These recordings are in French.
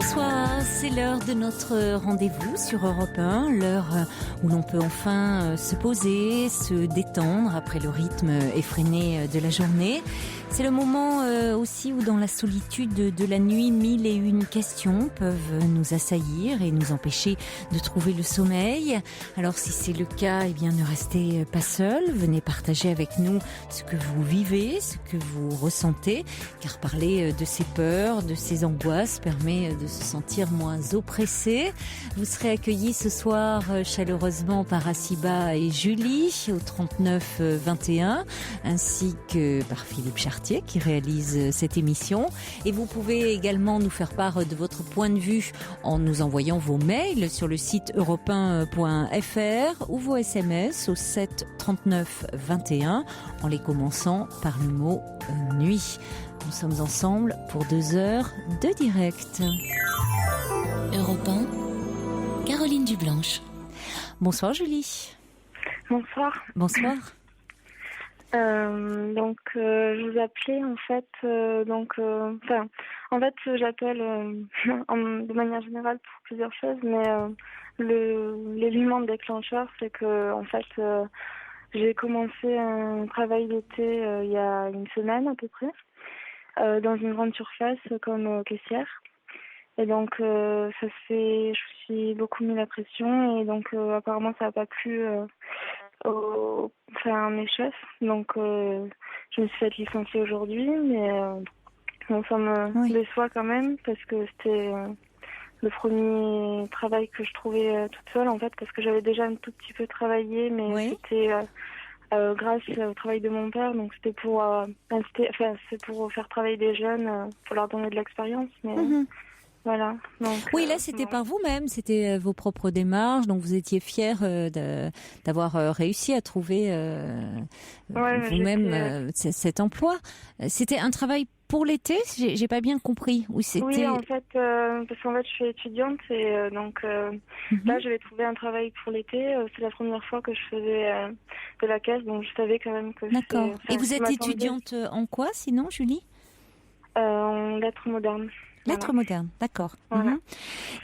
Bonsoir, c'est l'heure de notre rendez-vous sur Europe 1, l'heure où l'on peut enfin se poser, se détendre après le rythme effréné de la journée. C'est le moment aussi où dans la solitude de la nuit, 1001 questions peuvent nous assaillir et nous empêcher de trouver le sommeil. Alors si c'est le cas, eh bien ne restez pas seul, venez partager avec nous ce que vous vivez, ce que vous ressentez, car parler de ces peurs, de ces angoisses permet de se sentir moins oppressé. Vous serez accueillis ce soir chaleureusement par Asiba et Julie au 39 21, ainsi que par Philippe Chartier qui réalise cette émission. Et vous pouvez également nous faire part de votre point de vue en nous envoyant vos mails sur le site europe1.fr ou vos SMS au 7 39 21 en les commençant par le mot nuit. Nous sommes ensemble pour 2 heures de direct. Europe 1, Caroline Dublanche. Bonsoir Julie. Bonsoir. Bonsoir. Je vous appelais en fait, j'appelle de manière générale pour plusieurs choses, mais l'élément déclencheur, c'est que en fait, j'ai commencé un travail d'été il y a une semaine à peu près, dans une grande surface comme caissière. Et donc, je me suis beaucoup mis la pression et donc apparemment ça n'a pas plu à mes chefs. Donc, je me suis fait licencier aujourd'hui, mais ça me déçoit quand même parce que c'était le premier travail que je trouvais toute seule en fait, parce que j'avais déjà un tout petit peu travaillé, mais c'était grâce au travail de mon père, donc c'était pour faire travailler des jeunes, pour leur donner de l'expérience, mais. Voilà. Donc, oui, là, c'était par vous-même, c'était vos propres démarches, donc vous étiez fière d'avoir réussi à trouver vous-même cet emploi. C'était un travail pour l'été, j'ai pas bien compris. Oui, en fait, parce qu'en fait, je suis étudiante et là, je vais trouver un travail pour l'été. C'est la première fois que je faisais de la caisse, donc je savais quand même que. D'accord. Et vous êtes étudiante en quoi, sinon, Julie? En lettres modernes. Lettres modernes, d'accord. Voilà.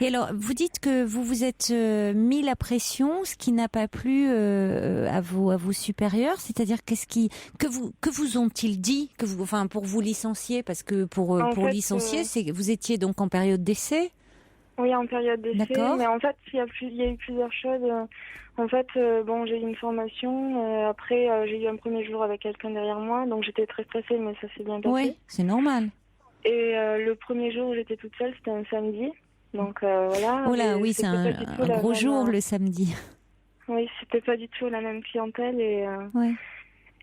Et alors, vous dites que vous vous êtes mis la pression, ce qui n'a pas plu à vos supérieurs, c'est-à-dire que vous ont-ils dit pour vous licencier, parce que pour licencier, vous étiez donc en période d'essai. Oui, en période d'essai. D'accord. Mais en fait, il y a eu plusieurs choses. J'ai eu une formation. Après, j'ai eu un premier jour avec quelqu'un derrière moi, donc j'étais très stressée, mais ça s'est bien passé. Oui, c'est normal. Et le premier jour où j'étais toute seule, c'était un samedi. Donc voilà. Oh là, oui, c'est un gros jour le samedi. Oui, c'était pas du tout la même clientèle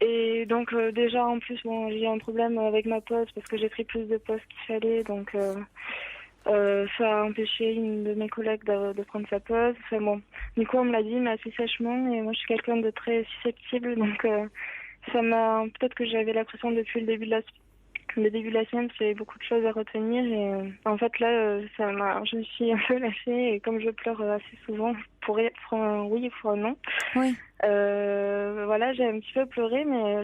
et donc déjà en plus j'ai eu un problème avec ma pause parce que j'ai pris plus de pauses qu'il fallait, donc ça a empêché une de mes collègues de prendre sa pause. Enfin bon, du coup on me l'a dit mais assez sèchement, et moi je suis quelqu'un de très susceptible, donc peut-être que j'avais la pression depuis le début de la semaine, j'avais beaucoup de choses à retenir et en fait là, je me suis un peu lâchée, et comme je pleure assez souvent pour un oui ou pour un non, j'ai un petit peu pleuré, mais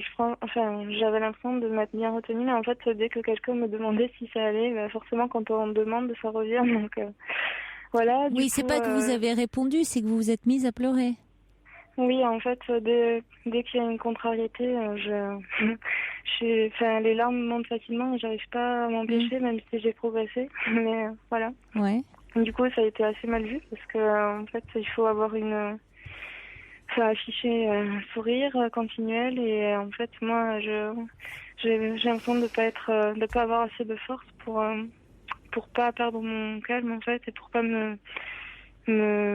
j'avais l'impression de m'être bien retenue, mais en fait dès que quelqu'un me demandait si ça allait, forcément quand on demande ça revient, donc voilà. Oui, c'est pas que vous avez répondu, c'est que vous vous êtes mise à pleurer. Oui, en fait, dès qu'il y a une contrariété, les larmes montent facilement et j'arrive pas à m'empêcher, même si j'ai progressé. Mais voilà. Ouais. Du coup, ça a été assez mal vu parce que en fait, il faut avoir afficher un sourire continuel, et en fait, moi, j'ai l'impression de pas avoir assez de force pour pas perdre mon calme en fait, et pour pas me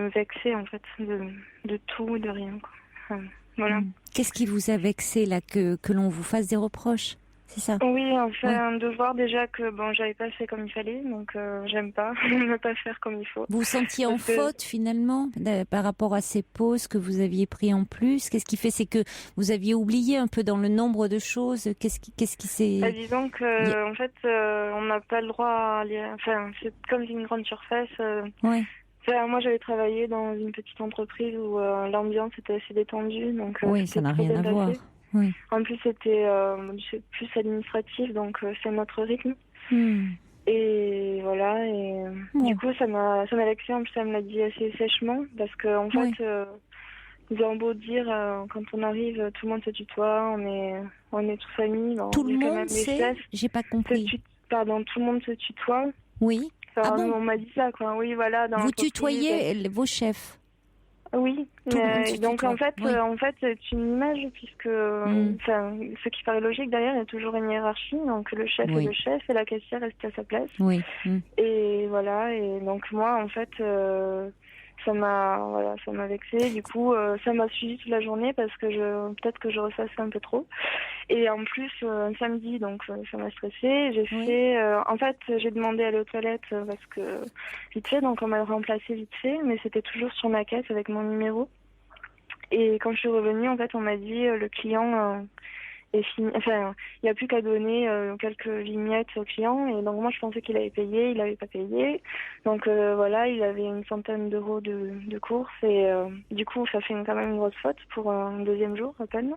vexer en fait de tout, de rien, quoi. Voilà. Qu'est-ce qui vous a vexé là, que l'on vous fasse des reproches, c'est ça? Oui, de voir déjà que j'avais pas fait comme il fallait, donc j'aime pas ne pas faire comme il faut. Vous vous sentiez en faute finalement par rapport à ces pauses que vous aviez pris en plus? Qu'est-ce qui fait? C'est que vous aviez oublié un peu dans le nombre de choses. Qu'est-ce qui s'est... disons que en fait on n'a pas le droit à c'est comme une grande surface. Moi, j'avais travaillé dans une petite entreprise où l'ambiance était assez détendue, donc ça n'a rien à voir. Oui. En plus, c'était plus administratif, donc c'est notre rythme. Et voilà. Du coup, ça m'a vexée. En plus, ça me l'a dit assez sèchement parce que en fait, nous avons beau dire quand on arrive, tout le monde se tutoie, on est tous amis. Bon, tout le monde sait. J'ai pas compris. Pardon, tout le monde se tutoie. Oui. Enfin, on m'a dit ça, quoi. Oui, voilà. Vous tutoyez vos chefs. Oui, donc en fait, c'est une image puisque ce qui paraît logique derrière, il y a toujours une hiérarchie. Donc le chef est le chef et la caissière reste à sa place. Oui. Et voilà. Et donc moi, en fait, ça m'a vexée. Du coup, ça m'a suivi toute la journée parce que peut-être que je ressassais un peu trop. Et en plus, un samedi, donc ça m'a stressée. J'ai demandé à aller aux toilettes parce que vite fait, donc on m'a remplacé vite fait, mais c'était toujours sur ma caisse avec mon numéro. Et quand je suis revenue, en fait, on m'a dit le client est fini. Enfin, il n'y a plus qu'à donner quelques vignettes au client. Et donc moi, je pensais qu'il avait payé, il n'avait pas payé. Donc voilà, il avait une centaine d'euros de courses et du coup, ça fait quand même une grosse faute pour un deuxième jour à peine.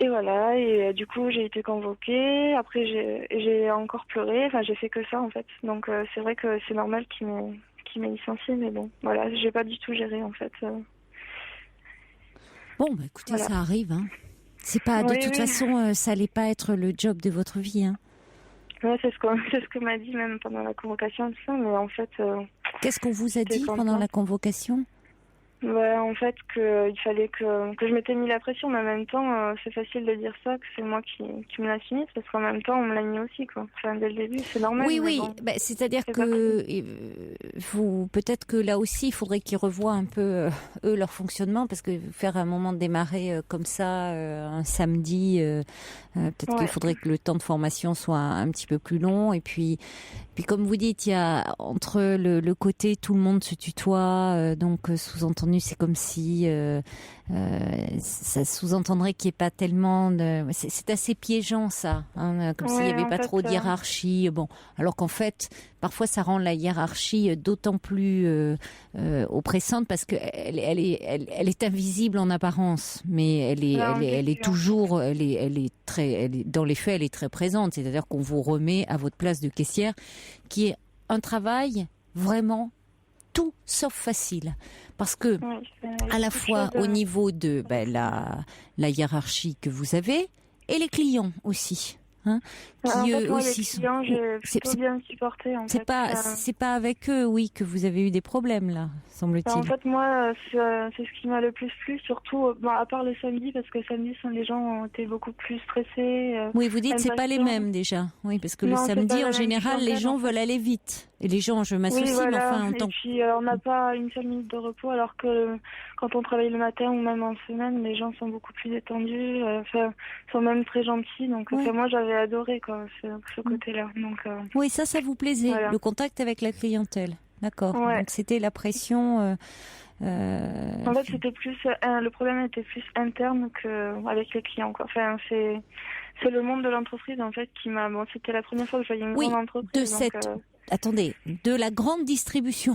Et voilà, et du coup j'ai été convoquée, après j'ai encore pleuré, enfin j'ai fait que ça en fait. Donc c'est vrai que c'est normal qu'il m'ait licenciée, mais bon, voilà, j'ai pas du tout géré en fait. Bon, bah écoutez, voilà. Ça arrive, hein. C'est pas, de toute façon, ça allait pas être le job de votre vie, hein. Ouais, c'est ce que m'a dit même pendant la convocation, tout ça, mais en fait... Qu'est-ce qu'on vous a dit pendant la convocation ? En fait, qu'il fallait que je m'étais mis la pression, mais en même temps, c'est facile de dire ça, que c'est moi qui me l'a soumise, parce qu'en même temps, on me l'a mis aussi, quoi. Enfin, dès le début, c'est normal. Oui. Bon, c'est-à-dire que peut-être que là aussi, il faudrait qu'ils revoient un peu, eux, leur fonctionnement, parce que faire un moment de démarrer comme ça, un samedi, peut-être qu'il faudrait que le temps de formation soit un petit peu plus long, et puis comme vous dites, il y a entre le côté tout le monde se tutoie, donc sous-entendu c'est comme si ça sous-entendrait qu'il n'y ait pas tellement de... C'est assez piégeant ça, hein, comme s'il n'y avait pas trop de hiérarchie. Bon, alors qu'en fait, parfois ça rend la hiérarchie d'autant plus oppressante parce qu'elle est invisible en apparence, mais elle est toujours, dans les faits, elle est très présente. C'est-à-dire qu'on vous remet à votre place de caissière, qui est un travail vraiment tout sauf facile, parce que à la fois au niveau de la hiérarchie que vous avez et les clients aussi, hein, qui eux aussi les clients, j'ai plutôt bien supporté. C'est pas avec eux, que vous avez eu des problèmes là, semble-t-il. En fait, moi, c'est ce qui m'a le plus plu, surtout, à part le samedi, parce que samedi, les gens ont été beaucoup plus stressés. Oui, vous dites c'est pas les mêmes déjà. Oui, parce que le samedi, en général, les gens veulent aller vite. Et les gens, je m'associe, mais enfin, en tant que... Et puis, on n'a pas une seule minute de repos, alors que quand on travaille le matin ou même en semaine, les gens sont beaucoup plus détendus, sont même très gentils. Donc, moi, j'avais adoré, quoi, ce côté-là. Donc, oui, ça vous plaisait, le contact avec la clientèle. D'accord. Ouais. Donc, c'était la pression... En fait, c'était plus... le problème était plus interne qu'avec les clients, quoi. Enfin, c'est le monde de l'entreprise, en fait, qui m'a... Bon, c'était la première fois que je voyais une grande entreprise. Attendez, de la grande distribution.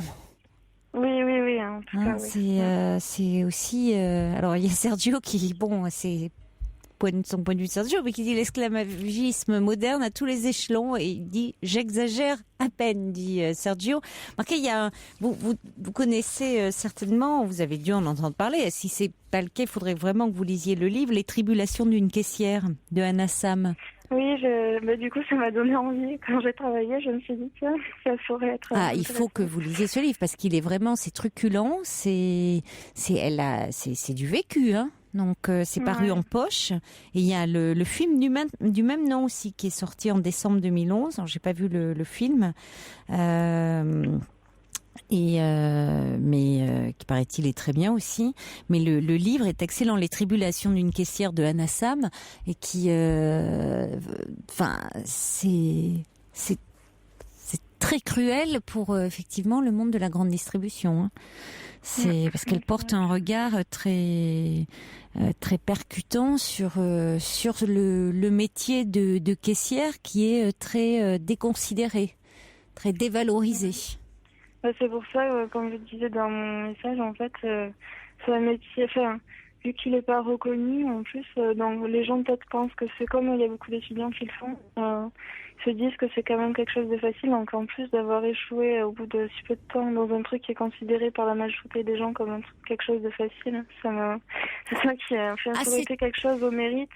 Oui, en tout cas, c'est aussi... alors, il y a Sergio qui, c'est son point de vue de Sergio, mais qui dit l'esclavagisme moderne à tous les échelons, et il dit « j'exagère à peine », dit Sergio. Marquez, vous connaissez certainement, vous avez dû en entendre parler, si c'est pas le cas, il faudrait vraiment que vous lisiez le livre « Les tribulations d'une caissière » de Anna Sam. Oui, du coup, ça m'a donné envie. Quand j'ai travaillé, je me suis dit que ça pourrait être... il faut que vous lisiez ce livre, parce qu'il est vraiment, c'est truculent, c'est du vécu, hein. Donc c'est paru en poche, et il y a le film du même nom aussi qui est sorti en décembre 2011. Alors j'ai pas vu le film, mais qui paraît-il est très bien aussi. Mais le livre est excellent, Les tribulations d'une caissière de Anna Sam, et qui, c'est très cruel pour effectivement le monde de la grande distribution, hein. C'est parce qu'elle porte un regard très percutant sur le métier de caissière, qui est très déconsidéré, très dévalorisé. C'est pour ça, comme je disais dans mon message, en fait, c'est un métier. vu qu'il n'est pas reconnu, en plus, donc les gens peut-être pensent que c'est comme il y a beaucoup d'étudiants qui le font, se disent que c'est quand même quelque chose de facile. Donc en plus d'avoir échoué au bout de si peu de temps dans un truc qui est considéré par la majorité des gens comme quelque chose de facile, c'est ça qui a fait ça aurait été quelque chose au mérite.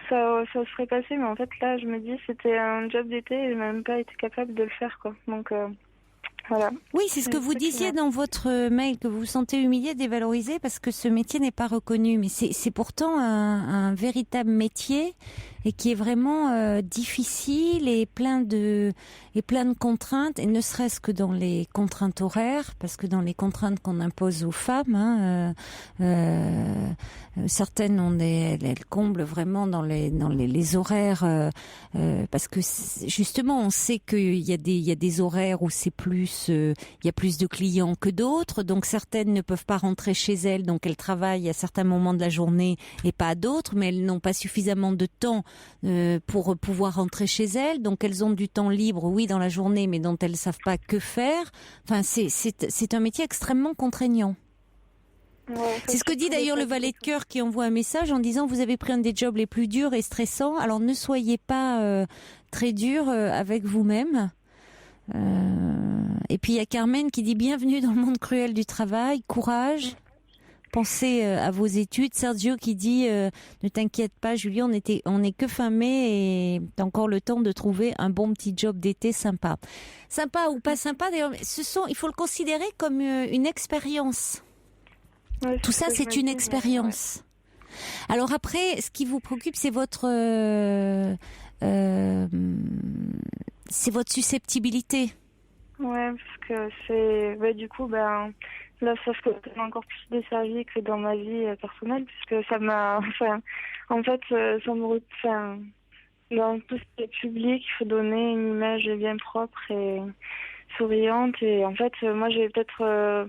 Ça serait passé, mais en fait là je me dis c'était un job d'été et je n'ai même pas été capable de le faire, quoi. Donc voilà. Oui, c'est ce que vous disiez dans votre mail, que vous vous sentez humilié, dévalorisé parce que ce métier n'est pas reconnu. Mais c'est pourtant un véritable métier et qui est vraiment difficile et plein de contraintes, et ne serait-ce que dans les contraintes horaires, parce que dans les contraintes qu'on impose aux femmes, certaines elles comblent vraiment dans les horaires, parce que justement on sait qu'il y a des horaires où c'est plus, il y a plus de clients que d'autres, donc certaines ne peuvent pas rentrer chez elles, donc elles travaillent à certains moments de la journée et pas à d'autres, mais elles n'ont pas suffisamment de temps pour pouvoir rentrer chez elles, donc elles ont du temps libre, oui, dans la journée, mais dont elles ne savent pas que faire. Enfin, c'est un métier extrêmement contraignant. Ouais, c'est ce que dit d'ailleurs le valet de cœur qui envoie un message en disant: vous avez pris un des jobs les plus durs et stressants, alors ne soyez pas très dur avec vous-même. Et puis il y a Carmen qui dit: bienvenue dans le monde cruel du travail, courage, pensez à vos études. Sergio qui dit: ne t'inquiète pas Julie, on est que fin mai et t'as encore le temps de trouver un bon petit job d'été sympa. Sympa ou pas sympa, d'ailleurs, il faut le considérer comme une expérience. Ouais, tout ça, c'est une expérience. Ouais. Alors après, ce qui vous préoccupe, c'est votre susceptibilité. Ouais, parce que c'est du coup, là, ça se encore plus desservi que dans ma vie personnelle, puisque ça m'a, en fait, ça me, dans tout ce qui est public, il faut donner une image bien propre et souriante, et en fait, moi, j'ai peut-être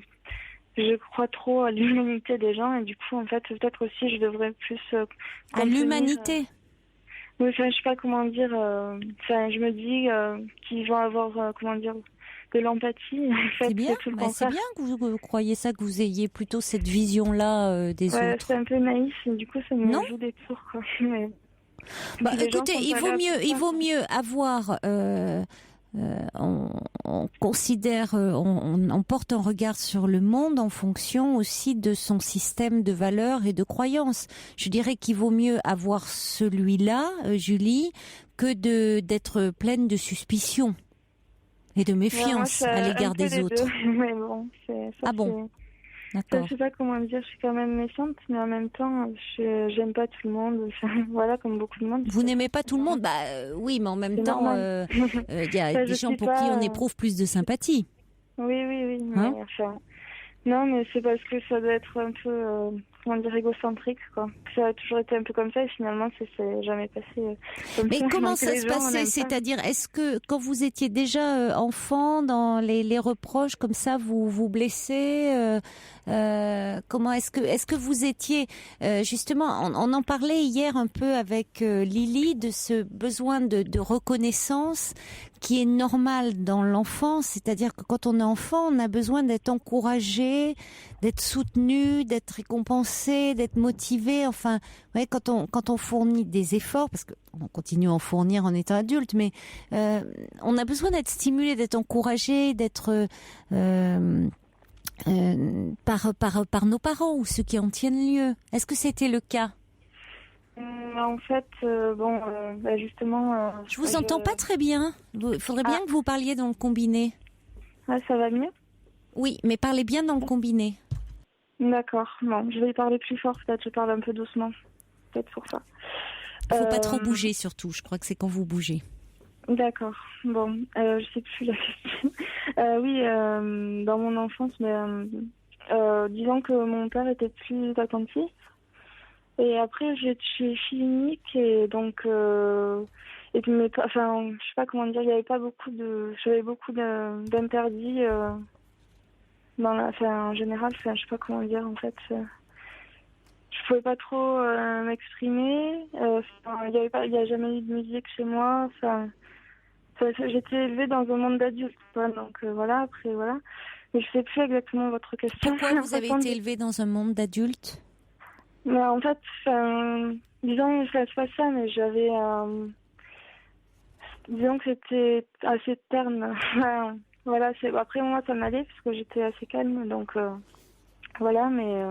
je crois trop à l'humanité des gens, et du coup, en fait, peut-être aussi, je devrais plus... à l'humanité oui, je sais pas comment dire. Je me dis qu'ils vont avoir, comment dire, de l'empathie. En fait, c'est bien que vous croyez ça, que vous ayez plutôt cette vision-là des autres. C'est un peu naïf, et du coup, ça me joue des tours, quoi. Mais... écoutez, il vaut mieux avoir... on considère, on porte un regard sur le monde en fonction aussi de son système de valeurs et de croyances. Je dirais qu'il vaut mieux avoir celui-là, Julie, que d'être pleine de suspicion et de méfiance à l'égard des autres. Mais bon, ça, bon. D'accord. Je sais pas comment dire, je suis quand même méchante, mais en même temps, j'aime pas tout le monde. Voilà, comme beaucoup de monde. Vous n'aimez pas tout le monde ? Oui, mais en même temps, il y a des gens pour qui on éprouve plus de sympathie. Oui. Mais, non, mais c'est parce que ça doit être un peu, comment dire, égocentrique, quoi. Ça a toujours été un peu comme ça, et finalement, ça s'est jamais passé comme ça. Mais comment ça se passait ? C'est-à-dire, est-ce que quand vous étiez déjà enfant, dans les reproches comme ça, vous blessez comment est-ce que vous étiez justement, on en parlait hier un peu avec Lily, de ce besoin de reconnaissance qui est normal dans l'enfance, c'est-à-dire que quand on est enfant, on a besoin d'être encouragé, d'être soutenu, d'être récompensé, d'être motivé. Enfin, ouais, quand on fournit des efforts, parce qu'on continue à en fournir en étant adulte, mais on a besoin d'être stimulé, d'être encouragé, d'être par nos parents ou ceux qui en tiennent lieu. Est-ce que c'était le cas ? En fait, justement... je vous entends pas très bien. Il faudrait bien que vous parliez dans le combiné. Ah, ça va mieux ? Oui, mais parlez bien dans le combiné. D'accord. Bon, je vais y parler plus fort, peut-être. Je parle un peu doucement. Peut-être pour ça. Il faut pas trop bouger, surtout. Je crois que c'est quand vous bougez. D'accord. Bon, je sais plus la question. Oui, dans mon enfance, disons que mon père était plus attentif. Et après, je suis fille unique, et donc, je sais pas comment dire, il y avait pas beaucoup j'avais beaucoup d'interdits, en général, je sais pas comment dire, en fait, je pouvais pas trop m'exprimer, il y a jamais eu de musique chez moi, j'étais élevée dans un monde d'adultes, quoi, donc voilà, après, voilà. Mais je sais plus exactement votre question. Pourquoi vous avez été élevée dans un monde d'adultes ? Mais en fait, disons, c'est pas ça, mais j'avais... disons que c'était assez terne. Voilà, après moi, ça m'allait parce que j'étais assez calme, donc voilà, mais...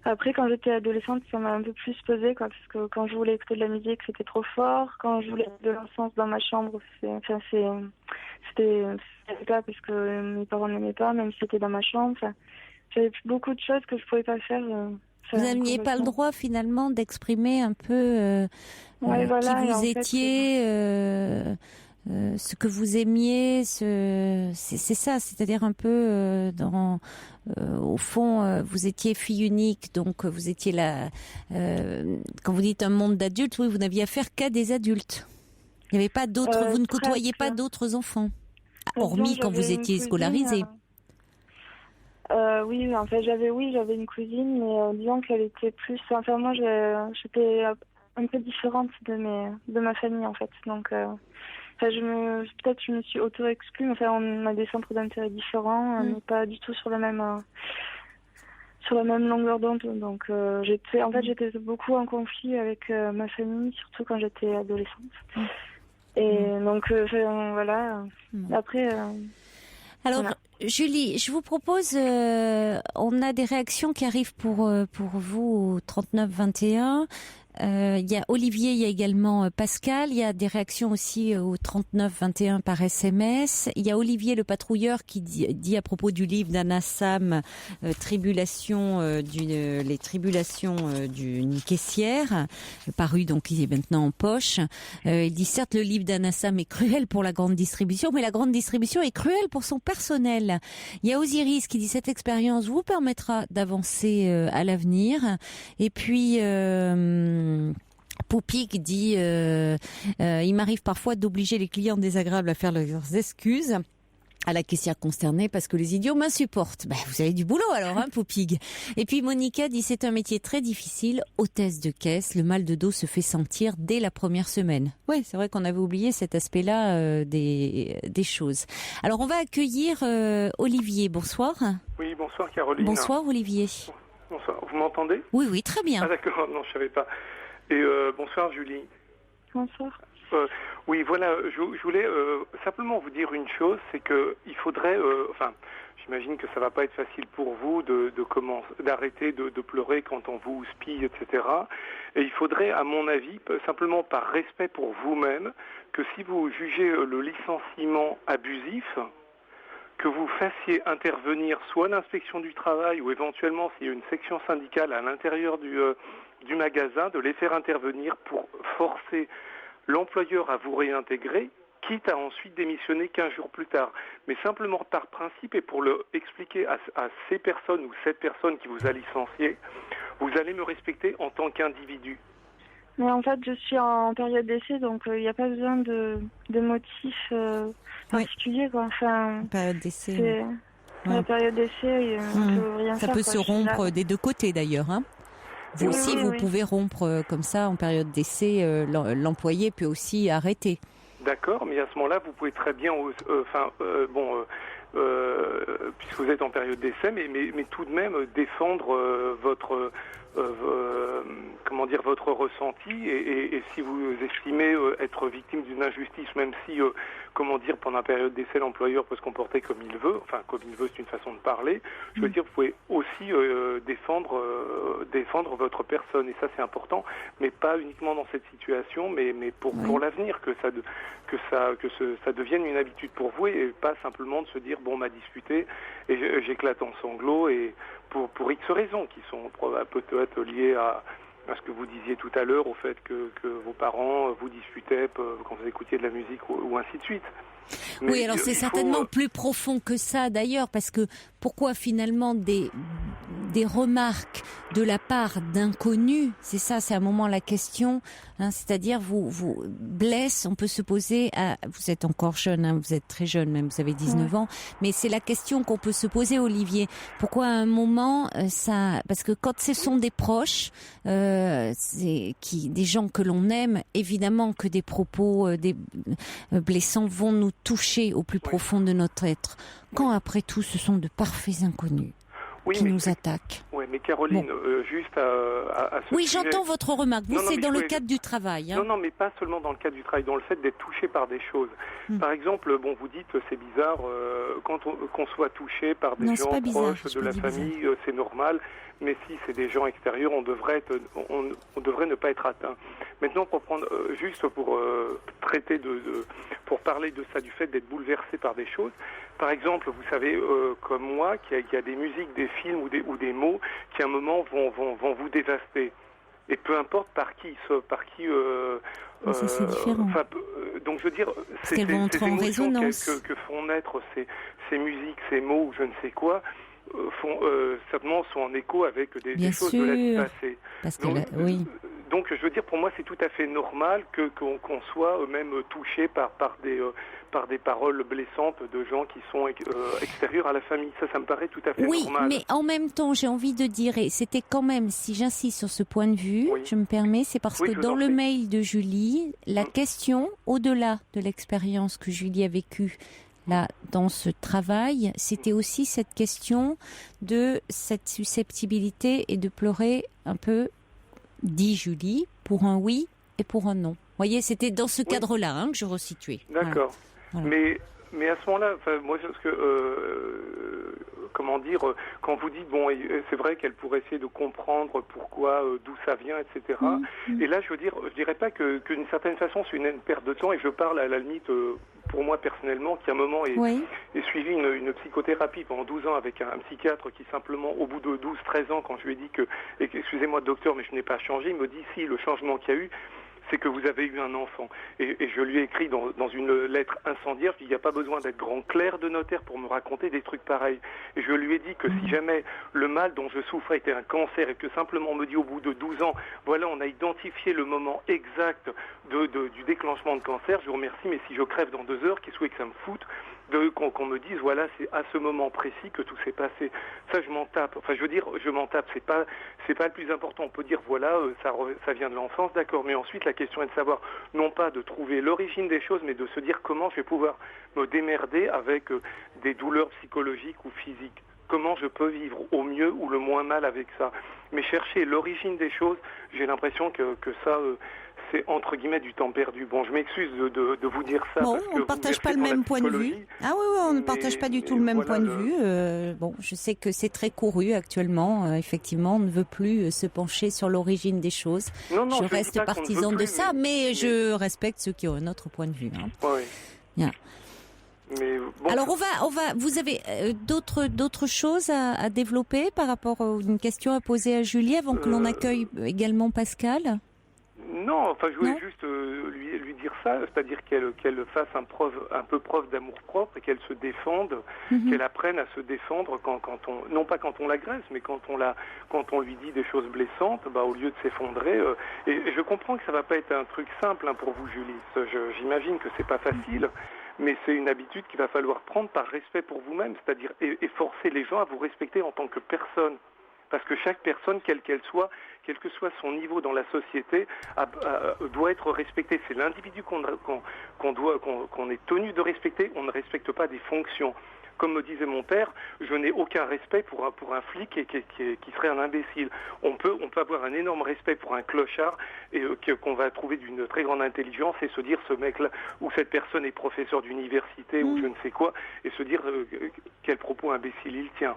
Après, quand j'étais adolescente, ça m'a un peu plus pesé, quoi, parce que quand je voulais écouter de la musique, c'était trop fort. Quand je voulais de l'encens dans ma chambre, c'était pas parce que mes parents n'aimaient pas, même si c'était dans ma chambre. J'avais beaucoup de choses que je pouvais pas faire. Vous n'aviez pas le droit, finalement, d'exprimer un peu voilà, qui vous étiez, ce que vous aimiez, c'est ça, c'est-à-dire un peu au fond, vous étiez fille unique, donc vous étiez là. Quand vous dites un monde d'adultes, oui, vous n'aviez affaire qu'à des adultes. Il n'y avait pas d'autres, vous ne côtoyiez pas d'autres enfants, hormis quand vous étiez scolarisée. Oui, en fait, j'avais une cousine, mais disons qu'elle était plus. Enfin, moi, j'étais un peu différente de ma famille, en fait, donc. Peut-être je me suis auto-exclue. Enfin, on a des centres d'intérêt différents. On n'est pas du tout sur la même longueur d'onde. Donc, j'étais beaucoup en conflit avec ma famille, surtout quand j'étais adolescente. Et donc, voilà. Après. Alors, voilà. Julie, je vous propose, on a des réactions qui arrivent pour vous au 3921. Il y a Olivier, il y a également Pascal, il y a des réactions aussi au 3921 par SMS. Il y a Olivier le patrouilleur qui dit à propos du livre d'Anna Sam, les tribulations d'une caissière, paru donc il est maintenant en poche. Il dit certes le livre d'Anna Sam est cruel pour la grande distribution, mais la grande distribution est cruelle pour son personnel. Il y a Osiris qui dit cette expérience vous permettra d'avancer à l'avenir. Et puis Poupik dit il m'arrive parfois d'obliger les clients désagréables à faire leurs excuses à la caissière concernée parce que les idiots m'insupportent. Vous avez du boulot alors, hein, Poupig. Et puis Monica dit c'est un métier très difficile, hôtesse de caisse, le mal de dos se fait sentir dès la première semaine. Oui, c'est vrai qu'on avait oublié cet aspect-là des choses. Alors on va accueillir Olivier. Bonsoir. Oui, bonsoir Caroline. Bonsoir Olivier. Bonsoir, vous m'entendez ? Oui, très bien. Ah d'accord, non, je savais pas. Et bonsoir Julie. Bonsoir. Oui, voilà, je voulais simplement vous dire une chose, c'est que il faudrait, j'imagine que ça va pas être facile pour vous d'arrêter de pleurer quand on vous houspille, etc. Et il faudrait, à mon avis, simplement par respect pour vous-même, que si vous jugez le licenciement abusif, que vous fassiez intervenir soit l'inspection du travail ou éventuellement s'il y a une section syndicale à l'intérieur du magasin, de les faire intervenir pour forcer l'employeur à vous réintégrer, quitte à ensuite démissionner 15 jours plus tard. Mais simplement par principe et pour le expliquer à ces personnes ou cette personne qui vous a licencié, vous allez me respecter en tant qu'individu. Mais en fait, je suis en période d'essai, donc il n'y a pas besoin de motifs particuliers, quoi. Enfin, période d'essai. La période d'essai, on peut rien faire. Ça peut se rompre des deux côtés d'ailleurs, hein. Vous aussi, vous pouvez rompre comme ça en période d'essai. L'employé peut aussi arrêter. D'accord, mais à ce moment-là, vous pouvez très bien, puisque vous êtes en période d'essai, mais tout de même défendre votre ressenti et si vous estimez être victime d'une injustice, même si pendant la période d'essai l'employeur peut se comporter comme il veut, comme il veut c'est une façon de parler, je veux dire vous pouvez aussi défendre votre personne et ça c'est important, mais pas uniquement dans cette situation, mais pour l'avenir que ça devienne une habitude pour vous et pas simplement de se dire on m'a disputé et j'éclate en sanglots et pour X raisons qui sont peut-être liées à ce que vous disiez tout à l'heure, au fait que vos parents vous disputaient quand vous écoutiez de la musique ou ainsi de suite. Mais oui, alors c'est certainement plus profond que ça d'ailleurs, parce que pourquoi finalement des remarques de la part d'inconnus, c'est à un moment la question, hein, c'est-à-dire vous blesse, on peut se poser vous êtes encore jeune, hein, vous êtes très jeune, même vous avez 19 ans, mais c'est la question qu'on peut se poser, Olivier. Pourquoi à un moment parce que quand ce sont des proches, des gens que l'on aime, évidemment que des propos blessants vont nous toucher au plus profond de notre être. Quand après tout, ce sont de parfaits inconnus. qui nous attaquent. Oui, mais Caroline, juste à ce Oui, sujet... j'entends votre remarque. Vous, c'est dans le cadre du travail. Non, mais pas seulement dans le cadre du travail, dans le fait d'être touché par des choses. Par exemple, vous dites, c'est bizarre, qu'on soit touché par des gens proches de la famille, c'est normal. Mais si c'est des gens extérieurs, on devrait ne pas être atteint. Maintenant, pour prendre juste pour traiter pour parler de ça, du fait d'être bouleversé par des choses. Par exemple, vous savez, comme moi, qu'il y a des musiques, des films ou des mots qui à un moment vont vous dévaster. Et peu importe par qui. Ça, c'est différent. Donc je veux dire, ces émotions que font naître ces musiques, ces mots ou je ne sais quoi. Certainement sont en écho avec des choses de la vie passée. Donc je veux dire, pour moi c'est tout à fait normal qu'on soit même touché par des paroles blessantes de gens qui sont extérieurs à la famille. Ça me paraît tout à fait normal. Oui, mais en même temps j'ai envie de dire, et c'était quand même, si j'insiste sur ce point de vue, je me permets, c'est parce que dans le mail de Julie, la question, au-delà de l'expérience que Julie a vécue là, dans ce travail, c'était aussi cette question de cette susceptibilité et de pleurer un peu, dit Julie, pour un oui et pour un non. Vous voyez, c'était dans ce cadre-là que je resituais. D'accord. Voilà. Mais à ce moment-là, moi, parce que, comment dire, quand vous dites, c'est vrai qu'elle pourrait essayer de comprendre pourquoi, d'où ça vient, etc. Et là, je dirais pas qu'une certaine façon, c'est une perte de temps, et je parle à la limite, pour moi personnellement, qui à un moment est suivi une psychothérapie pendant 12 ans avec un psychiatre qui simplement, au bout de 12-13 ans, quand je lui ai dit excusez-moi docteur, mais je n'ai pas changé, il me dit si, le changement qu'il y a eu, c'est que vous avez eu un enfant. Et je lui ai écrit dans une lettre incendiaire, il n'y a pas besoin d'être grand clerc de notaire pour me raconter des trucs pareils. Et je lui ai dit que si jamais le mal dont je souffrais était un cancer et que simplement on me dit au bout de 12 ans, voilà, on a identifié le moment exact du déclenchement de cancer, je vous remercie, mais si je crève dans 2 heures, qu'est-ce que ça me fout qu'on me dise, voilà, c'est à ce moment précis que tout s'est passé. Ça, je m'en tape. Enfin, je veux dire, je m'en tape. C'est pas le plus important. On peut dire, voilà, ça vient de l'enfance, d'accord. Mais ensuite, la question est de savoir, non pas de trouver l'origine des choses, mais de se dire comment je vais pouvoir me démerder avec des douleurs psychologiques ou physiques. Comment je peux vivre au mieux ou le moins mal avec ça. Mais chercher l'origine des choses, j'ai l'impression que ça... c'est entre guillemets du temps perdu. Bon, je m'excuse de vous dire ça. Bon, parce on ne partage pas le même point de vue. Ah oui, on ne partage pas du tout le même point de vue. Bon, je sais que c'est très couru actuellement. Effectivement, on ne veut plus se pencher sur l'origine des choses. Non, je reste partisan de ça, mais je respecte ceux qui ont un autre point de vue. Oui. Bien. Mais bon, alors vous avez d'autres choses à développer par rapport à une question à poser à Julie avant que l'on accueille également Pascal? Non, enfin je voulais juste lui dire ça, c'est-à-dire qu'elle fasse un peu preuve d'amour-propre et qu'elle se défende, qu'elle apprenne à se défendre quand on, non pas quand on l'agresse, mais quand on lui dit des choses blessantes, au lieu de s'effondrer. Et je comprends que ça va pas être un truc simple pour vous, Julie. J'imagine que c'est pas facile. Mais c'est une habitude qu'il va falloir prendre par respect pour vous-même, c'est-à-dire et forcer les gens à vous respecter en tant que personne. Parce que chaque personne, quelle qu'elle soit, quel que soit son niveau dans la société, doit être respectée. C'est l'individu qu'on est tenu de respecter. On ne respecte pas des fonctions. Comme me disait mon père, je n'ai aucun respect pour un flic qui serait un imbécile. On peut avoir un énorme respect pour un clochard et qu'on va trouver d'une très grande intelligence et se dire ce mec-là ou cette personne est professeur d'université ou je ne sais quoi et se dire quel propos imbécile il tient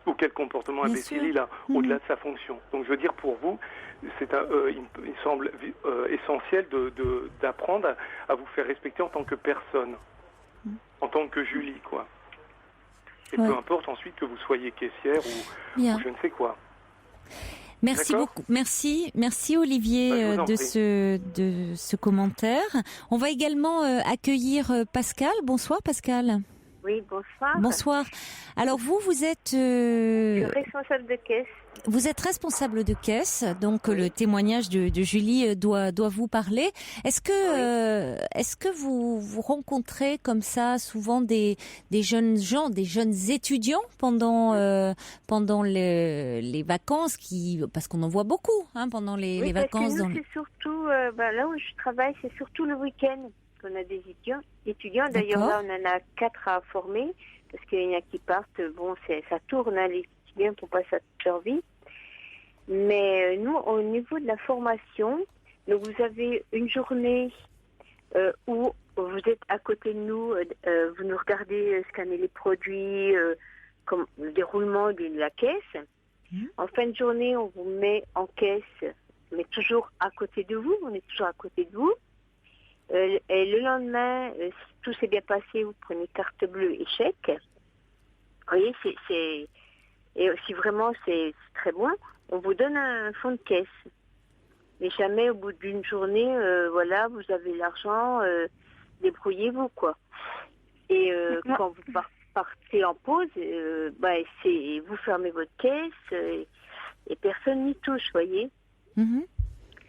ou quel comportement imbécile il a au-delà de sa fonction. Donc je veux dire pour vous, il semble essentiel d'apprendre à vous faire respecter en tant que personne, en tant que Julie, quoi. Et peu importe ensuite que vous soyez caissière ou je ne sais quoi. Merci beaucoup. Merci Olivier de ce commentaire. On va également accueillir Pascal. Bonsoir Pascal. Oui, bonsoir. Bonsoir. Alors vous êtes... responsable de caisse. Vous êtes responsable de caisse, donc le témoignage de Julie doit vous parler. Est-ce que vous rencontrez comme ça souvent des jeunes gens, des jeunes étudiants pendant les vacances parce qu'on en voit beaucoup pendant les vacances. Parce que nous, c'est surtout là où je travaille, c'est surtout le week-end qu'on a des étudiants. D'ailleurs là, on en a 4 à former. Parce qu'il y en a qui partent, ça tourne, les bien pour pas ça toute leur vie. Mais nous, au niveau de la formation, donc vous avez une journée où vous êtes à côté de nous, vous nous regardez scanner les produits, comme le déroulement de la caisse. En fin de journée, on vous met en caisse, mais toujours à côté de vous, on est toujours à côté de vous. Et le lendemain, si tout s'est bien passé, vous prenez carte bleue et chèque. Vous voyez, et si vraiment c'est très bon, on vous donne un fonds de caisse. Mais jamais au bout d'une journée, voilà, vous avez l'argent, débrouillez-vous, quoi. Et quand vous partez en pause, vous fermez votre caisse et personne n'y touche, vous voyez.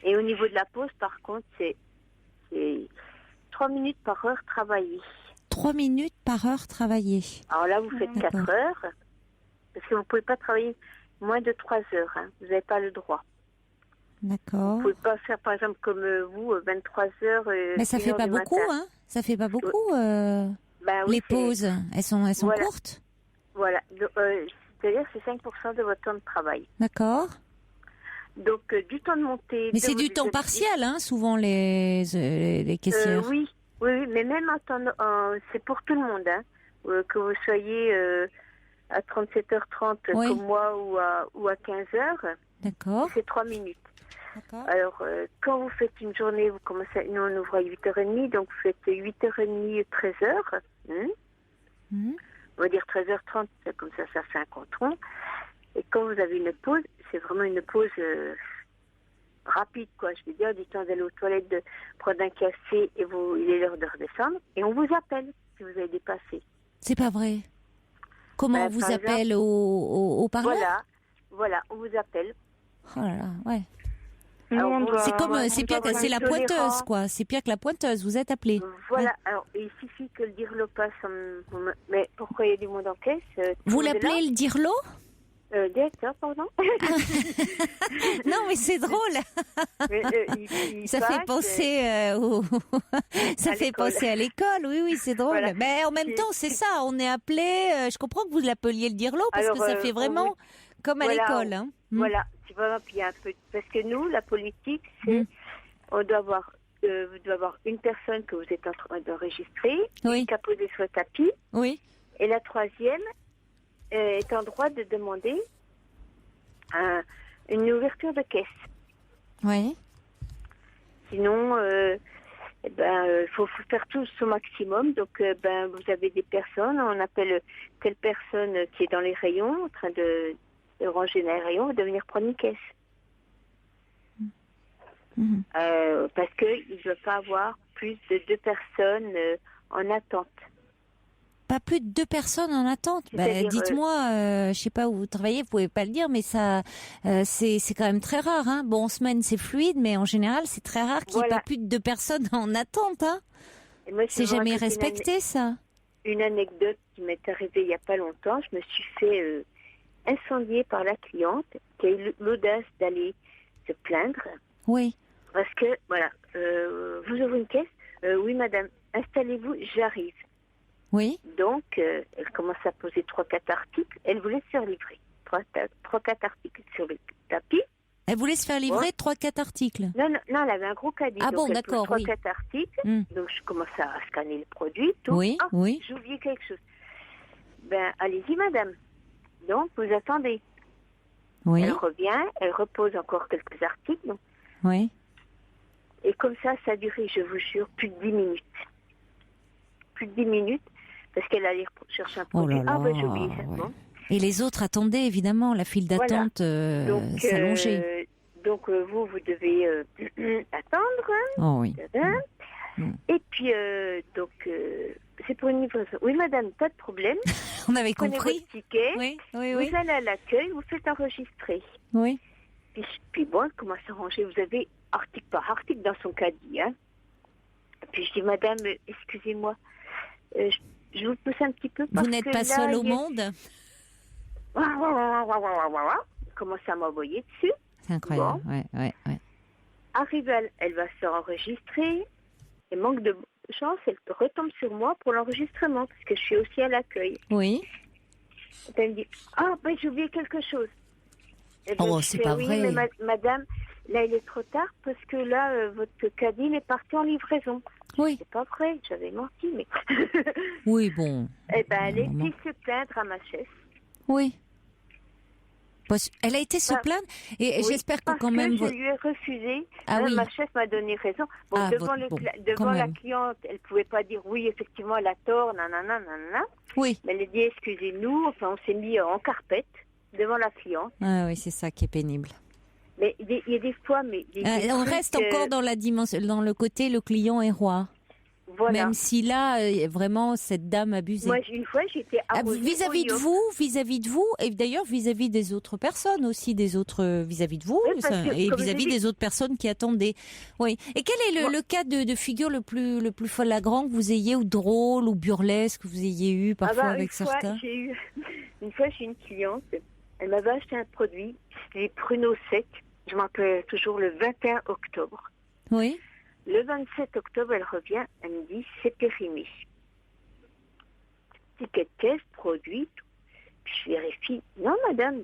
Et au niveau de la pause, par contre, c'est 3 minutes par heure travaillée. 3 minutes par heure travaillée. Alors là, vous faites 4 heures, parce que vous ne pouvez pas travailler moins de 3 heures. Hein. Vous n'avez pas le droit. D'accord. Vous ne pouvez pas faire, par exemple, comme vous, 23 heures. Mais ça ne fait pas beaucoup, hein. Ça fait pas beaucoup. Oui, les pauses, elles sont voilà. Courtes. Voilà. C'est-à-dire c'est 5% de votre temps de travail. D'accord. Donc, du temps de montée... Mais c'est du temps partiel, hein, souvent, les caissières. Oui, mais même c'est pour tout le monde, hein, que vous soyez à 37h30 comme moi ou à 15h. D'accord. C'est 3 minutes. D'accord. Alors, quand vous faites une journée, vous commencez, nous on ouvre à 8h30, donc vous faites 8h30, 13h. On va dire 13h30, comme ça fait un compte rond. Et quand vous avez une pause, c'est vraiment une pause rapide, quoi. Je veux dire, du temps d'aller aux toilettes, de prendre un café, et il est l'heure de redescendre, et on vous appelle si vous avez dépassé. C'est pas vrai. Comment on vous appelle au parleur? Voilà, on vous appelle. Oh là là, ouais. C'est la pointeuse, quoi. C'est pire que la pointeuse. Vous êtes appelé. Voilà. Ouais. Alors, il suffit que le dirlo passe. Mais pourquoi il y a du monde en caisse? Vous l'appelez le dirlo? Directeur, pardon. Non, mais c'est drôle. Ça fait penser ça fait penser à l'école. Oui, c'est drôle. Voilà. Mais en même temps, c'est ça. On est appelé. Je comprends que vous l'appeliez le dirlo parce que ça fait vraiment comme à l'école. Hein. Voilà. Puis un peu, parce que nous, la politique, c'est on doit avoir, vous devez avoir une personne que vous êtes en train d'enregistrer, qui a posé sur le tapis, et la troisième est en droit de demander une ouverture de caisse. Oui. Sinon, il faut faire tout au maximum. Donc, vous avez des personnes, on appelle telle personne qui est dans les rayons, en train de ranger dans les rayons, de venir prendre une caisse. Parce qu'il ne doit pas avoir plus de 2 personnes en attente. Pas plus de 2 personnes en attente. Dites-moi, je sais pas où vous travaillez, vous pouvez pas le dire, mais ça, c'est quand même très rare. Hein. Bon, en semaine c'est fluide, mais en général c'est très rare qu'il n'y ait pas plus de 2 personnes en attente. Hein. C'est jamais respecté, ça. Une anecdote qui m'est arrivée il y a pas longtemps. Je me suis fait incendier par la cliente qui a eu l'audace d'aller se plaindre. Oui. Parce que vous ouvrez une caisse. Oui, madame. Installez-vous, j'arrive. Oui. Donc, elle commence à poser 3-4 articles. Elle voulait se faire livrer 3-4 articles sur le tapis. Elle voulait se faire livrer 3-4 articles. Non, elle avait un gros caddie. Ah donc bon, d'accord, 3-4 articles. Donc, je commence à scanner le produit. Tout. Oui. J'ai oublié quelque chose. Allez-y, madame. Donc, vous attendez. Oui. Elle revient, elle repose encore quelques articles. Donc. Oui. Et comme ça a duré, je vous jure, plus de 10 minutes. Plus de 10 minutes. Parce qu'elle allait chercher un produit. Oh là là, j'ai oublié ça. Bon. Et les autres attendaient, évidemment, la file d'attente s'allongeait. Donc, vous devez attendre. Oh oui. Et puis, c'est pour une livraison. Oui, madame, pas de problème. On avait compris. Prenez votre ticket. Oui. Vous allez à l'accueil, vous faites enregistrer. Oui. Puis bon, elle commence à ranger. Vous avez article par article dans son caddie. Hein. Puis je dis, madame, excusez-moi. Je vous pousse un petit peu. Vous n'êtes pas seule au monde. Elle commence à m'envoyer dessus. C'est incroyable. Bon. Ouais. Arrive, elle va se faire enregistrer. Et manque de chance, elle retombe sur moi pour l'enregistrement, parce que je suis aussi à l'accueil. Oui. Elle me dit, ah, ben j'ai oublié quelque chose. Et ben, Oh, c'est pas oui, vrai. mais madame, là, il est trop tard parce que là, votre caddie il est parti en livraison. Oui. C'est pas vrai, j'avais menti, mais... Oui, bon. Eh ben, elle Maman. était se plaindre à ma chef. Oui. Elle a été se plaindre et Oui, j'espère que quand même... je lui ai refusé. Ah oui. Ma chef m'a donné raison. Bon, Ah, devant quand la même. cliente, elle pouvait pas dire oui, effectivement, elle a tort, nanana, nanana. Oui. Mais elle a dit excusez-nous. Enfin, on s'est mis en carpette devant la cliente. Ah oui, c'est ça qui est pénible. Mais il y a des fois, mais On reste encore dans la dimension, dans le côté le client est roi. Voilà. Même si là, vraiment, cette dame abusée. Moi, une fois, j'étais arrosée vis-à-vis de vous, et d'ailleurs vis-à-vis des autres personnes aussi, des autres vis-à-vis de vous, Oui, parce que, et comme vis-à-vis je dis- des autres personnes qui attendaient. Oui. Et quel est le cas de figure le plus flagrant que vous ayez, ou drôle, ou burlesque que vous ayez eu parfois avec certains? Une fois, j'ai une cliente, elle m'avait acheté un produit, c'était des pruneaux secs, je m'en rappelle toujours, le 21 octobre. Oui. Le 27 octobre, elle revient, elle me dit, c'est périmé. Ticket de caisse, produit, puis je vérifie, non madame,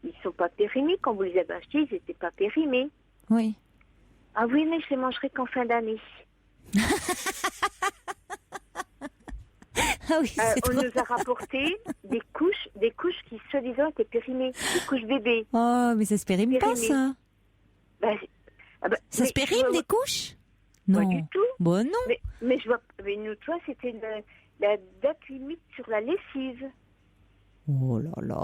ils sont pas périmés, quand vous les avez achetés, ils n'étaient pas périmés. Oui. Ah oui, mais je les mangerai qu'en fin d'année. Ah oui, On nous a rapporté des couches qui soi-disant étaient périmées, des couches bébés. Oh, mais ça se périme pas, Périmées. ça. Ça Se périme des couches? Pas Non. du tout. Bon, non. Mais je vois, mais nous, toi, c'était la date limite sur la lessive. Oh là là,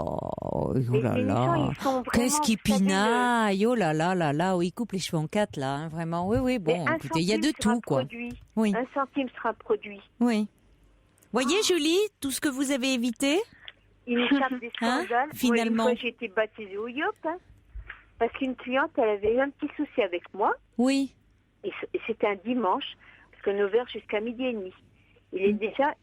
oh Les là émissions, là. ils sont Qu'est-ce vraiment, qui vous savez, pinaille, oh là là là là, oui, il coupe les cheveux en quatre là, hein, vraiment, oui, oui, bon, mais écoutez, il y a de 1 centime tout, quoi. produit. Oui. 1 centime sera produit. Oui. Voyez, Julie, tout ce que vous avez évité, Il échappe des Hein, scandales. finalement. Moi, une fois, j'ai été baptisée au IOP, hein, parce qu'une cliente, elle avait eu un petit souci avec moi, oui, et c'était un dimanche, parce qu'on est ouvert jusqu'à 12h30. Il est déjà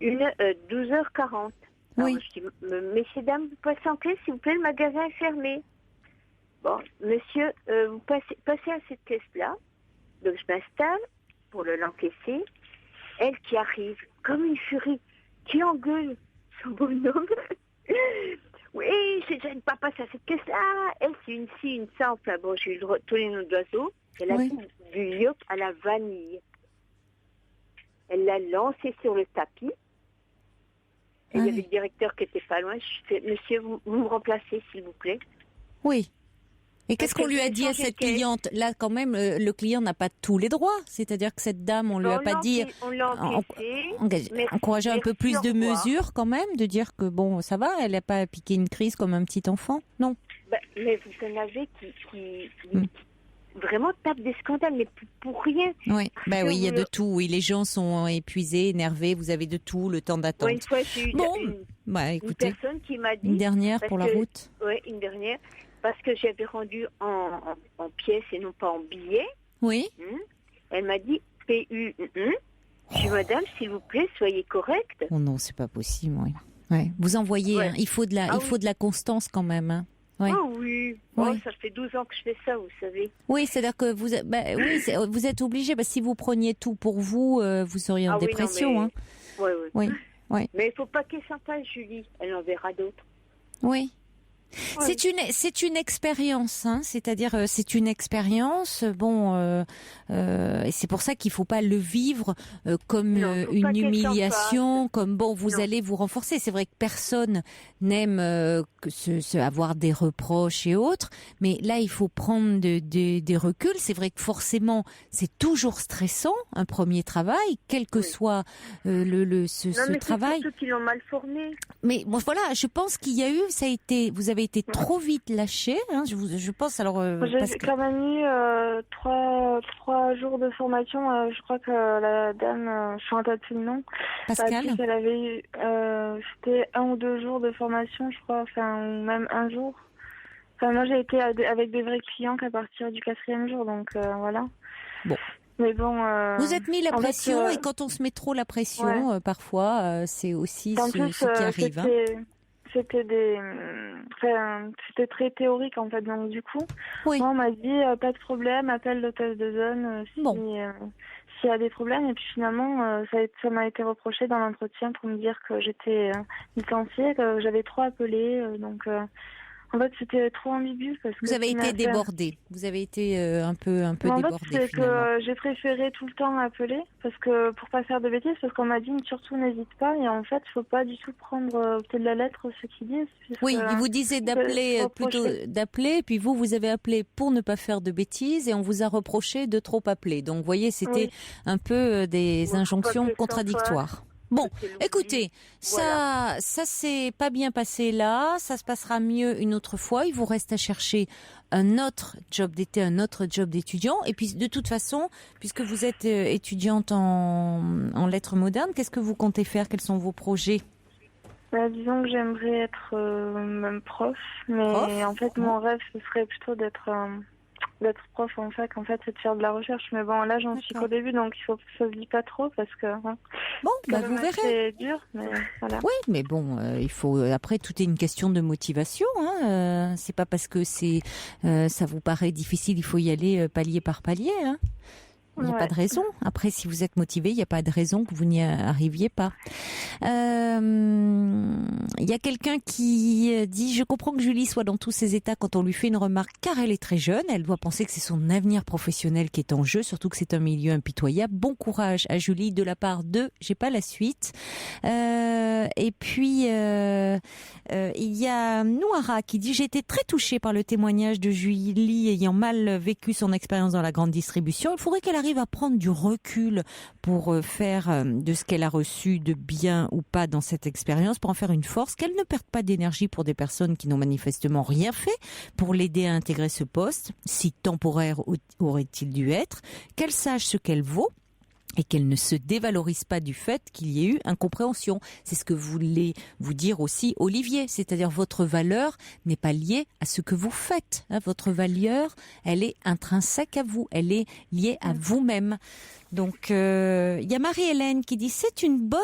12h40. Oui. Alors, je dis, messieurs, dames, vous patientez, s'il vous plaît, le magasin est fermé. Bon, monsieur, vous passez à cette caisse-là. Donc, je m'installe pour l'encaisser. Elle qui arrive comme une furie, qui engueule son bonhomme. Oui, je ne pas passer à cette caisse-là. Elle, c'est une ci, une ça. Enfin, bon, j'ai eu tous les noms d'oiseaux. Elle a Oui. mis du yop à la vanille. Elle l'a lancé sur le tapis. Et il y avait le directeur qui était pas loin. Je fais, monsieur, vous me remplacez, s'il vous plaît. oui. Et qu'est-ce qu'on lui a dit à cette cliente? Là, quand même, le client n'a pas tous les droits. C'est-à-dire que cette dame, on lui a pas dit... On l'a encaissé. Encourager un peu plus de merci, au revoir. mesures quand même, de dire que bon, ça va, elle n'a pas piqué une crise comme un petit enfant, non? Mais vous en avez qui vraiment tapent des scandales, mais pour rien. Oui, bah oui, il y a vous de tout. Oui, les gens sont épuisés, énervés. Vous avez de tout, le temps d'attente. Une fois, j'ai eu Bon, une écoutez, personne qui m'a dit... une dernière pour la route. Oui, une dernière. Parce que j'avais rendu en pièces et non pas en billets. Oui. Elle m'a dit PU. Je dis, madame, s'il vous plaît, soyez correcte. Oh non, c'est pas possible. Oui. Ouais. Vous envoyez. Ouais. Hein, il faut de la constance quand même. Hein. Ouais. Oh oui. Oui. Oh, ça fait 12 ans que je fais ça, vous savez. Oui, c'est-à-dire que vous êtes obligé. Si vous preniez tout pour vous, vous seriez en dépression. Hein. Oui. Oui. Mais il ne faut pas qu'elle s'en passe, Julie. Elle en verra d'autres. Oui. Ouais. C'est une expérience, hein, c'est-à-dire c'est une expérience. Bon, et c'est pour ça qu'il faut pas le vivre comme une humiliation, comme bon, vous allez vous renforcer. C'est vrai que personne n'aime avoir des reproches et autres, mais là il faut prendre des reculs. C'est vrai que forcément c'est toujours stressant un premier travail, quel que soit ce travail. C'est surtout qu'ils l'ont mal formé. Mais bon, voilà, je pense qu'il y a eu, vous avez été trop vite lâché, hein, je pense. Alors, j'ai quand même eu 3 jours de formation. Je crois que la dame, je suis en tête le nom. Pascal. Elle avait eu, c'était 1 ou 2 jours de formation, je crois, enfin, ou même 1 jour. Enfin, moi, j'ai été avec des vrais clients qu'à partir du 4e jour, donc voilà. Bon. Mais bon. Vous êtes mis la pression, et quand on se met trop la pression, parfois, c'est aussi ce qui arrive. c'était c'était très théorique en fait. Donc du coup, Oui. moi, on m'a dit pas de problème, appelle l'hôtesse de zone s'il y a des problèmes. Et puis finalement, ça m'a été reproché dans l'entretien pour me dire que j'étais licenciée, que j'avais trop appelé. En fait, c'était trop ambigu parce que vous avez été débordée. Vous avez été un peu débordée. En fait, c'est que j'ai préféré tout le temps appeler parce que pour pas faire de bêtises, parce qu'on m'a dit surtout n'hésite pas. Et en fait, faut pas du tout prendre au pied de la lettre ce qu'ils disent. Oui, ils vous disaient d'appeler puis vous avez appelé pour ne pas faire de bêtises et on vous a reproché de trop appeler. Donc, vous voyez, c'était un peu des injonctions contradictoires. Bon, écoutez, ça s'est pas bien passé là, ça se passera mieux une autre fois. Il vous reste à chercher un autre job d'été, un autre job d'étudiant. Et puis, de toute façon, puisque vous êtes étudiante en lettres modernes, qu'est-ce que vous comptez faire? Quels sont vos projets? Disons que j'aimerais être même prof, mais en fait, mon rêve, ce serait plutôt d'être prof en fac, en fait, c'est de faire de la recherche. Mais bon, là, j'en suis qu'au début, donc il faut que ça se dit pas trop parce que... Bon, vous verrez. C'est dur, mais voilà. Oui, mais bon, il faut... Après, tout est une question de motivation. C'est pas parce que ça vous paraît difficile, il faut y aller palier par palier. Il n'y a pas de raison. Après, si vous êtes motivé, il n'y a pas de raison que vous n'y arriviez pas. Il y a quelqu'un qui dit « Je comprends que Julie soit dans tous ses états quand on lui fait une remarque, car elle est très jeune. Elle doit penser que c'est son avenir professionnel qui est en jeu, surtout que c'est un milieu impitoyable. Bon courage à Julie de la part de... » J'ai pas la suite. Et puis, il y a Nouara qui dit « J'ai été très touchée par le témoignage de Julie ayant mal vécu son expérience dans la grande distribution. Il faudrait qu'elle arrive à prendre du recul pour faire de ce qu'elle a reçu de bien ou pas dans cette expérience, pour en faire une force, qu'elle ne perde pas d'énergie pour des personnes qui n'ont manifestement rien fait pour l'aider à intégrer ce poste, si temporaire aurait-il dû être, qu'elle sache ce qu'elle vaut, et qu'elle ne se dévalorise pas du fait qu'il y ait eu incompréhension. C'est ce que voulait vous dire aussi Olivier, c'est-à-dire votre valeur n'est pas liée à ce que vous faites. Votre valeur, elle est intrinsèque à vous, elle est liée à vous-même. Donc, il y a Marie-Hélène qui dit « C'est une bonne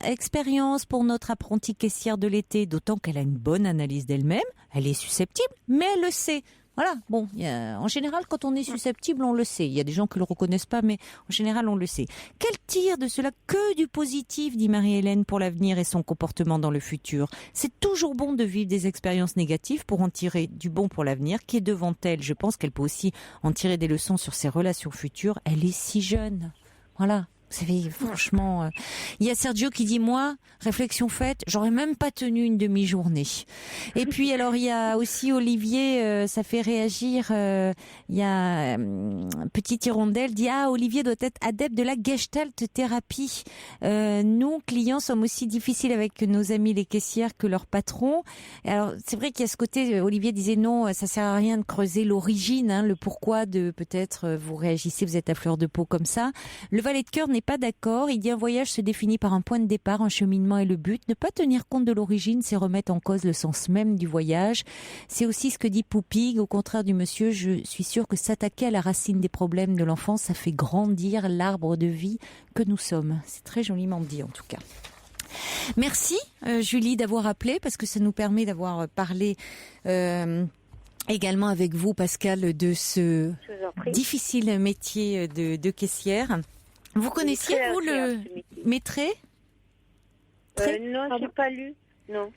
expérience pour notre apprentie caissière de l'été, d'autant qu'elle a une bonne analyse d'elle-même, elle est susceptible, mais elle le sait. » Voilà, bon, en général, quand on est susceptible, on le sait. Il y a des gens qui ne le reconnaissent pas, mais en général, on le sait. Qu'elle tire de cela que du positif, dit Marie-Hélène, pour l'avenir et son comportement dans le futur. C'est toujours bon de vivre des expériences négatives pour en tirer du bon pour l'avenir qui est devant elle. Je pense qu'elle peut aussi en tirer des leçons sur ses relations futures. Elle est si jeune. Voilà. Vous savez, franchement, il y a Sergio qui dit, moi, réflexion faite, j'aurais même pas tenu une demi-journée. Et puis, alors, il y a aussi Olivier, ça fait réagir, il y a Petite Hirondelle dit, Olivier doit être adepte de la Gestalt thérapie. Nous, clients, sommes aussi difficiles avec nos amis les caissières que leurs patrons. Alors, c'est vrai qu'il y a ce côté, Olivier disait, non, ça sert à rien de creuser l'origine, le pourquoi de peut-être vous réagissez, vous êtes à fleur de peau comme ça. Le valet de cœur n'est pas d'accord. Il dit un voyage se définit par un point de départ, un cheminement et le but. Ne pas tenir compte de l'origine, c'est remettre en cause le sens même du voyage. C'est aussi ce que dit Poupig. Au contraire du monsieur, je suis sûre que s'attaquer à la racine des problèmes de l'enfance, ça fait grandir l'arbre de vie que nous sommes. C'est très joliment dit en tout cas. Merci Julie d'avoir appelé parce que ça nous permet d'avoir parlé également avec vous Pascal de ce difficile métier de caissière. Vous connaissiez, vous, le maîtrais? Non, j'ai pas lu, non.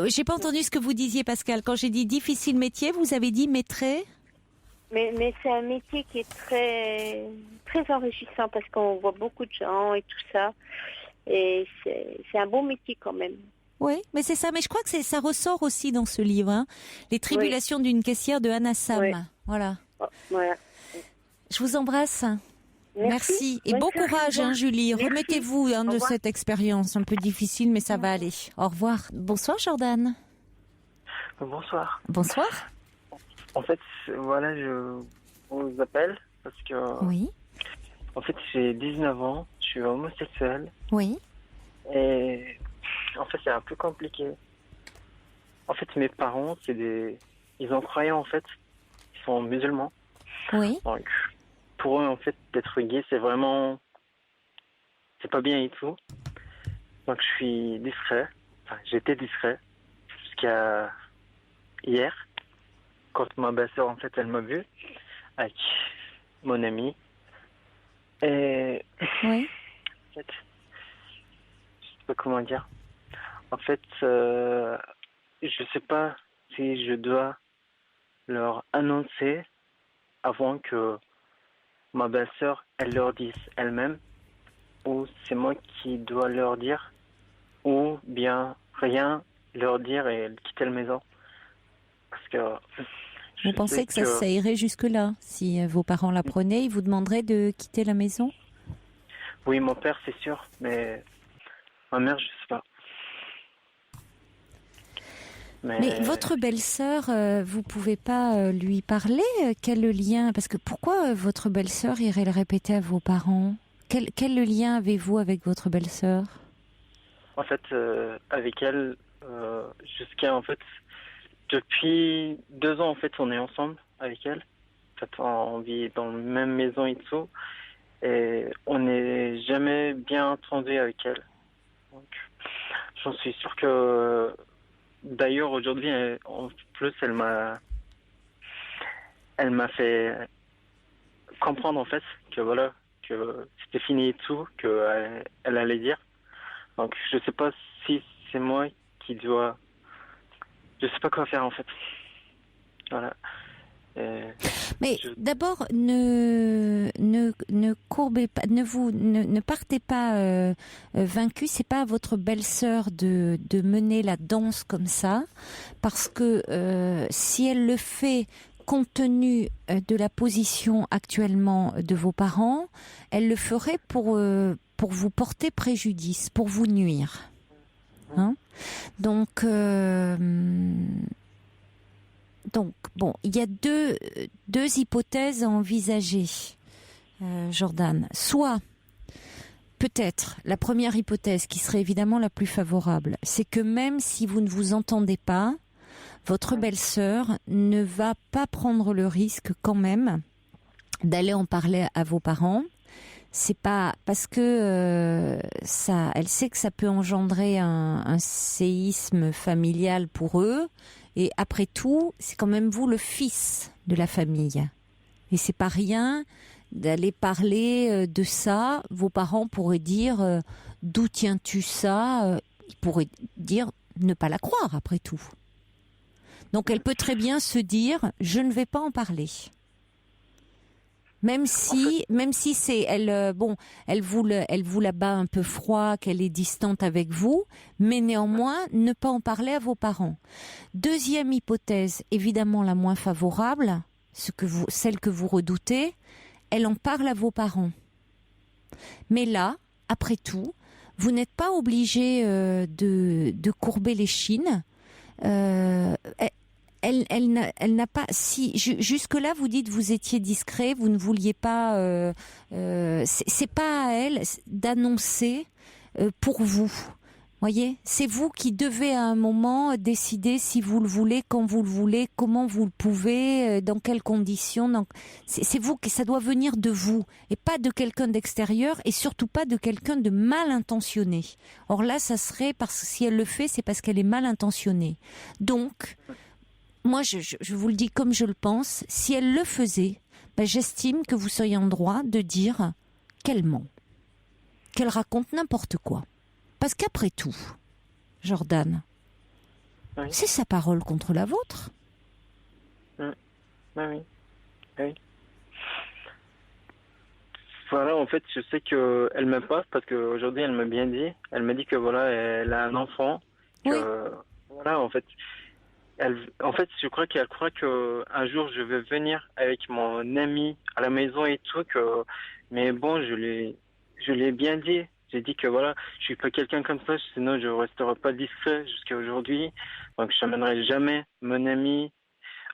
J'ai pas entendu ce que vous disiez, Pascal. Quand j'ai dit difficile métier, vous avez dit maîtrais? Mais c'est un métier qui est très, très enrichissant parce qu'on voit beaucoup de gens et tout ça. Et c'est un bon métier quand même. Oui, mais c'est ça. Mais je crois que ça ressort aussi dans ce livre. Les tribulations d'une caissière de Anna Sam. Oui. Voilà. Oh, voilà. Je vous embrasse. Merci. Et bon courage, Julie. Merci. Remettez-vous de cette expérience un peu difficile, mais ça va aller. Au revoir. Bonsoir, Jordan. Bonsoir. Bonsoir. En fait, voilà, je vous appelle parce que... Oui. En fait, j'ai 19 ans, je suis homosexuel. Oui. Et en fait, c'est un peu compliqué. En fait, mes parents, ils ont croyant, en fait, ils sont musulmans. Oui. Donc, pour eux, en fait, d'être gay, c'est vraiment... C'est pas bien et tout. Donc, je suis discret. Enfin, j'étais discret. jusqu'à hier, quand ma belle-sœur, en fait, elle m'a vu avec mon ami. Et Oui. en fait, je sais pas comment dire. En fait, je sais pas si je dois leur annoncer avant que ma belle-sœur, elle leur dise elle-même, ou c'est moi qui dois leur dire, ou bien rien leur dire et quitter la maison. Parce que Vous pensez que ça irait jusque-là? Si vos parents l'apprenaient, ils vous demanderaient de quitter la maison? Oui, mon père, c'est sûr, mais ma mère, je sais pas. Mais votre belle-sœur, vous pouvez pas lui parler? Quel lien? Parce que pourquoi votre belle-sœur irait le répéter à vos parents? Quel lien avez-vous avec votre belle-sœur? En fait, avec elle, jusqu'à en fait, depuis 2 ans, en fait, on est ensemble avec elle. En fait, on vit dans la même maison et tout, et on n'est jamais bien entendu avec elle. Donc, j'en suis sûr que. D'ailleurs, aujourd'hui, en plus, elle m'a fait comprendre, en fait, que voilà, que c'était fini et tout, qu'elle elle allait dire. Donc, je sais pas si c'est moi qui dois. Je sais pas quoi faire, en fait. Voilà. Mais d'abord, ne courbez pas, ne partez pas vaincu. C'est pas à votre belle-sœur de mener la danse comme ça, parce que si elle le fait compte tenu de la position actuellement de vos parents, elle le ferait pour vous porter préjudice, pour vous nuire. Hein? Donc bon, il y a deux hypothèses à envisager, Jordan. Soit, peut-être, la première hypothèse, qui serait évidemment la plus favorable, c'est que même si vous ne vous entendez pas, votre belle-sœur ne va pas prendre le risque quand même d'aller en parler à vos parents. C'est pas parce que elle sait que ça peut engendrer un séisme familial pour eux. Et après tout, c'est quand même vous le fils de la famille. Et c'est pas rien d'aller parler de ça. Vos parents pourraient dire d'où tiens-tu ça? Ils pourraient dire ne pas la croire après tout. Donc elle peut très bien se dire je ne vais pas en parler. Même si c'est elle vous la bat un peu froid, qu'elle est distante avec vous, mais néanmoins ne pas en parler à vos parents. Deuxième hypothèse, évidemment la moins favorable, celle que vous redoutez, elle en parle à vos parents. Mais là, après tout, vous n'êtes pas obligé de courber les chines. Elle n'a pas. Si jusque-là vous dites vous étiez discret, vous ne vouliez pas. C'est pas à elle d'annoncer pour vous. Voyez, c'est vous qui devez à un moment décider si vous le voulez, quand vous le voulez, comment vous le pouvez, dans quelles conditions. Donc, c'est vous que ça doit venir de vous et pas de quelqu'un d'extérieur et surtout pas de quelqu'un de mal intentionné. Or là, ça serait parce que si elle le fait, c'est parce qu'elle est mal intentionnée. Donc moi, je vous le dis comme je le pense, si elle le faisait, j'estime que vous seriez en droit de dire qu'elle ment, qu'elle raconte n'importe quoi. Parce qu'après tout, Jordan, oui. C'est sa parole contre la vôtre. Oui. Voilà, en fait, je sais qu'elle m'aime pas parce qu'aujourd'hui, elle m'a bien dit. Elle m'a dit que voilà, elle a un enfant. Que, oui. Voilà, en fait, je crois qu'elle croit qu'un jour, je vais venir avec mon ami à la maison et tout. Mais bon, je l'ai bien dit. J'ai dit que voilà, je suis pas quelqu'un comme ça, sinon je resterai pas discret jusqu'à aujourd'hui. Donc je n'amènerai jamais mon ami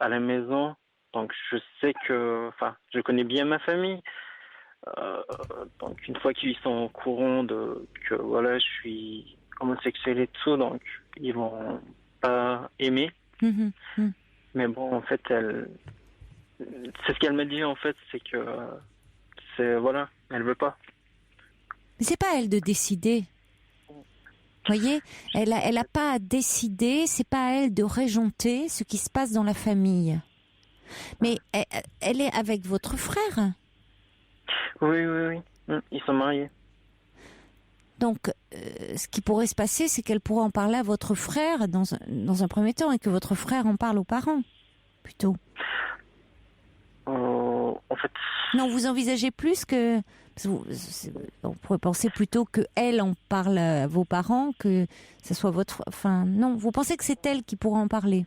à la maison. Donc je sais je connais bien ma famille. Donc une fois qu'ils sont au courant que voilà, je suis homosexuel et tout, donc ils vont pas aimer. Mais bon, en fait, c'est ce qu'elle m'a dit en fait, c'est que elle veut pas. Mais c'est pas à elle de décider. Voyez, elle a pas à décider, c'est pas à elle de régenter ce qui se passe dans la famille. Mais elle est avec votre frère. Oui. Ils sont mariés. Donc, ce qui pourrait se passer, c'est qu'elle pourrait en parler à votre frère dans un premier temps et que votre frère en parle aux parents, plutôt. En fait... Non, vous envisagez plus que... On pourrait penser plutôt qu'elle en parle à vos parents, que ce soit votre... Enfin, non, vous pensez que c'est elle qui pourra en parler?